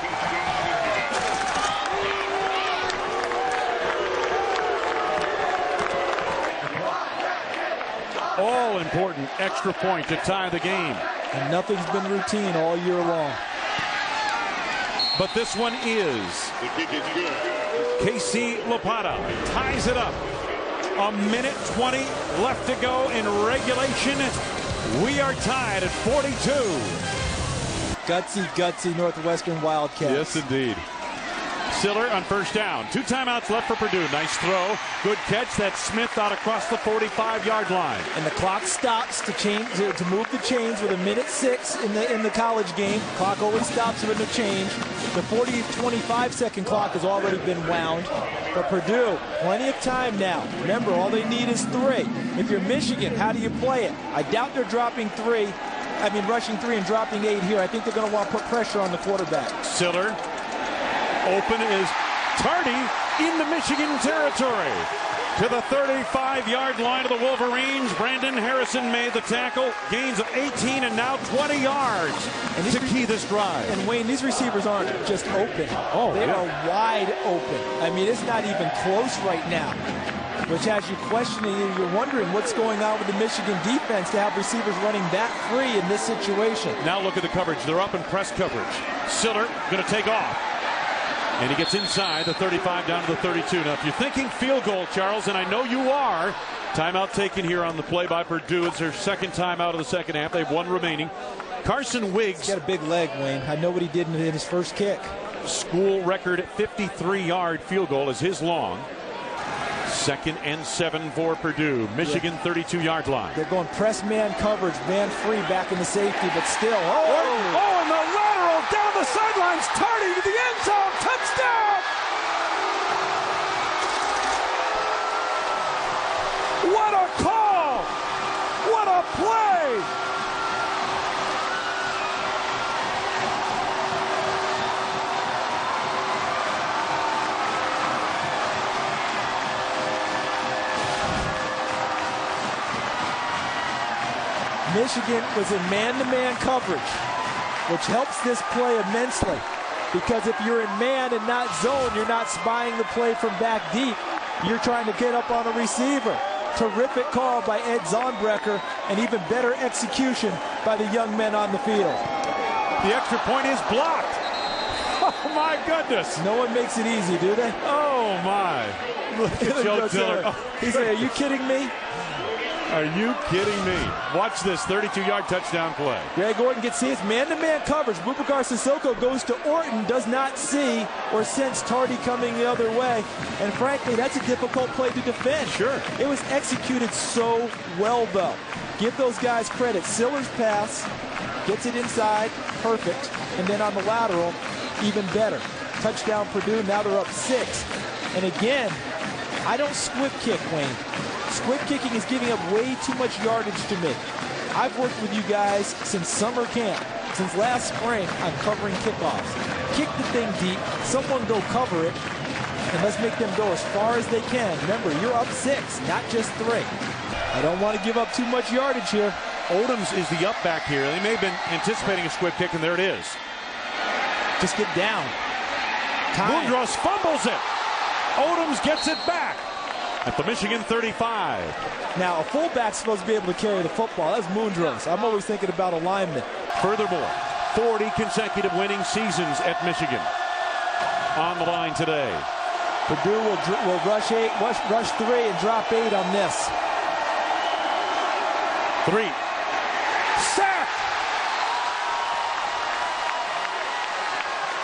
All important extra point to tie the game. And nothing's been routine all year long. But this one is. Casey Lapata ties it up. 1:20 left to go in regulation. We are tied at 42. Gutsy Northwestern Wildcats. Yes, indeed. Siller on 1st down. 2 timeouts left for Purdue. Nice throw. Good catch. That's Smith out across the 45-yard line. And the clock stops to move the chains with 1:06 in the college game. Clock always stops with a change. The 25-second clock has already been wound. But Purdue, plenty of time now. Remember, all they need is 3. If you're Michigan, how do you play it? I doubt they're rushing 3 and dropping 8 here. I think they're going to want to put pressure on the quarterback. Siller. Open is Tardy in the Michigan territory. To the 35-yard line of the Wolverines. Brandon Harrison made the tackle. Gains of 18 and now 20 yards to key this drive. And Wayne, these receivers aren't just open. They are wide open. I mean, it's not even close right now. Which has you questioning, you're wondering what's going on with the Michigan defense to have receivers running that free in this situation. Now look at the coverage. They're up in press coverage. Siller going to take off. And he gets inside the 35 down to the 32. Now, if you're thinking field goal, Charles, and I know you are, timeout taken here on the play by Purdue. It's their 2nd timeout of the 2nd half. They have 1 remaining. Carson Wiggs. He's got a big leg, Wayne. I know what he did in his first kick. School record 53-yard field goal is his long. 2nd and 7 for Purdue. Michigan 32-yard line. They're going press man coverage, man free back in the safety, but still. And the lateral down the sidelines. Tardy to the end zone. Touchdown! What a call! What a play! Michigan was in man-to-man coverage, which helps this play immensely, because if you're in man and not zone, you're not spying the play from back deep. You're trying to get up on a receiver. Terrific call by Ed Zonbrecker, and even better execution by the young men on the field. The extra point is blocked. Oh, my goodness. No one makes it easy, do they? Oh, my. Look at Joe Tiller. He said, are you kidding me? Are you kidding me? Watch this 32-yard touchdown play. Greg Orton gets his man-to-man coverage. Boubacar Sissoko goes to Orton, does not see or sense Tardy coming the other way. And frankly, that's a difficult play to defend. Sure. It was executed so well, though. Give those guys credit. Siller's pass gets it inside, perfect. And then on the lateral, even better. Touchdown Purdue, now they're up 6. And again, I don't squib kick, Wayne. Squib kicking is giving up way too much yardage to me. I've worked with you guys since summer camp, since last spring on covering kickoffs. Kick the thing deep, someone go cover it, and let's make them go as far as they can. Remember, you're up 6, not just 3. I don't want to give up too much yardage here. Odoms is the up back here. They may have been anticipating a squib kick, and there it is. Just get down. Time. Mundros fumbles it. Odoms gets it back at the Michigan 35. Now, a fullback's supposed to be able to carry the football. That's Mundros. I'm always thinking about alignment. Furthermore, 40 consecutive winning seasons at Michigan on the line today. Purdue will rush 3 and drop 8 on this. 3. Sack!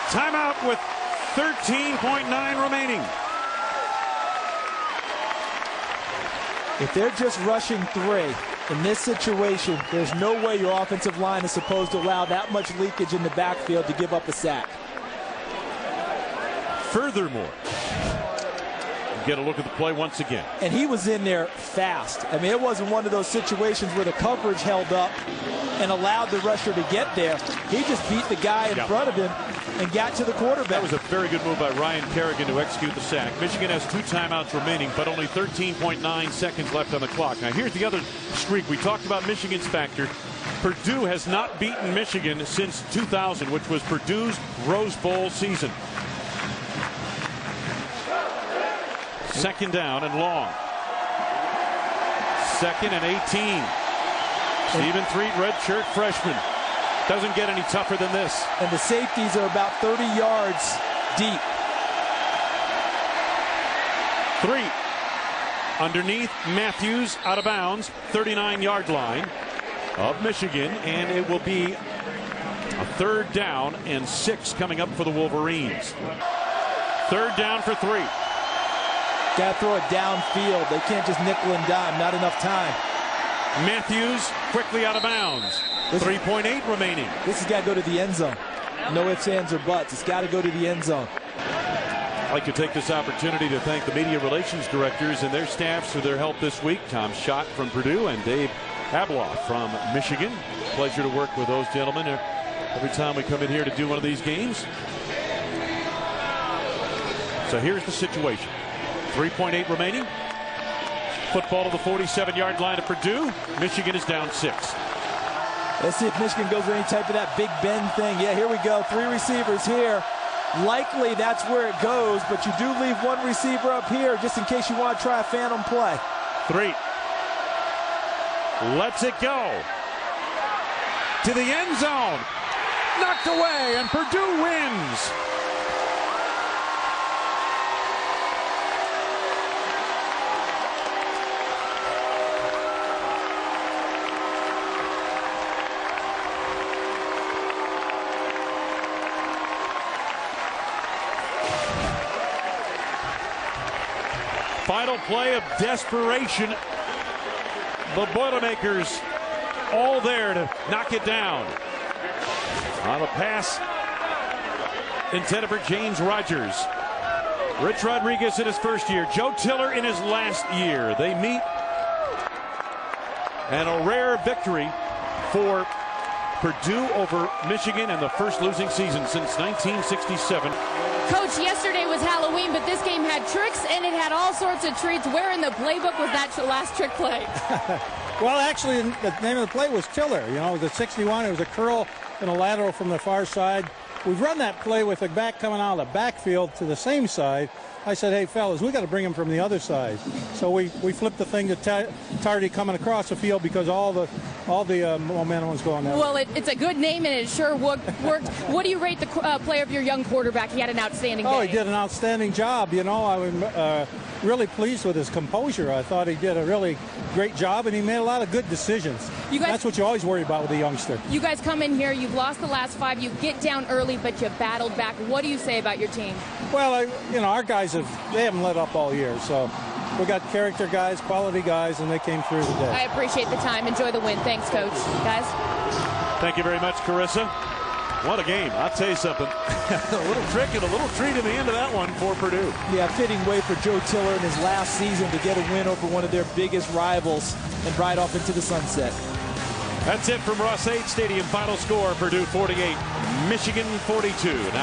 Timeout with 13.9 remaining. If they're just rushing 3 in this situation, there's no way your offensive line is supposed to allow that much leakage in the backfield to give up a sack. Furthermore, get a look at the play once again. And he was in there fast. I mean, it wasn't one of those situations where the coverage held up and allowed the rusher to get there. He just beat the guy in front of him and got to the quarterback. That was a very good move by Ryan Kerrigan to execute the sack. Michigan has 2 timeouts remaining, but only 13.9 seconds left on the clock. Now, here's the other streak. We talked about Michigan's factor. Purdue has not beaten Michigan since 2000, which was Purdue's Rose Bowl season. Second down and long. 2nd and 18. Stephen Threet, redshirt freshman. Doesn't get any tougher than this. And the safeties are about 30 yards deep. 3. Underneath, Matthews out of bounds, 39-yard line of Michigan, and it will be a 3rd down and 6 coming up for the Wolverines. 3rd down for 3. Got to throw it downfield. They can't just nickel and dime. Not enough time. Matthews quickly out of bounds. 3.8 remaining. This has got to go to the end zone. No ifs, ands, or buts. It's got to go to the end zone. I'd like to take this opportunity to thank the media relations directors and their staffs for their help this week. Tom Schott from Purdue and Dave Habloff from Michigan. Pleasure to work with those gentlemen every time we come in here to do one of these games. So here's the situation. 3.8 remaining. Football to the 47-yard line of Purdue. Michigan is down 6. Let's see if Michigan goes with any type of that Big Ben thing. Yeah, here we go. 3 receivers here. Likely that's where it goes, but you do leave 1 receiver up here just in case you want to try a phantom play. 3. Lets it go. To the end zone. Knocked away, and Purdue wins. Final play of desperation. The Boilermakers all there to knock it down. On a pass intended for James Rogers. Rich Rodriguez in his first year. Joe Tiller in his last year. They meet. And a rare victory for Purdue over Michigan and the first losing season since 1967. Coach, yesterday was Halloween, but this game had tricks and it had all sorts of treats. Where in the playbook was that last trick play? Well, actually, the name of the play was Tiller. You know, it was a 61. It was a curl and a lateral from the far side. We've run that play with the back coming out of the backfield to the same side. I said, hey, fellas, we got to bring him from the other side. So we flipped the thing to Tardy coming across the field because all the momentum was going that way. Well, it's a good name, and it sure worked. What do you rate the play of your young quarterback? He had an outstanding day. Oh, he did an outstanding job. You know, I was really pleased with his composure. I thought he did a really great job, and he made a lot of good decisions. That's what you always worry about with a youngster. You guys come in here, you've lost the last 5, you get down early, but you battled back. What do you say about your team? Well, our guys haven't let up all year, so we got character guys, quality guys, and they came through today. I appreciate the time. Enjoy the win. Thanks, Coach. Guys? Thank you very much, Carissa. What a game. I'll tell you something. A little trick and a little treat in the end of that one for Purdue. Yeah, fitting way for Joe Tiller in his last season to get a win over one of their biggest rivals and ride off into the sunset. That's it from Ross-Ade Stadium. Final score, Purdue 48, Michigan 42. Now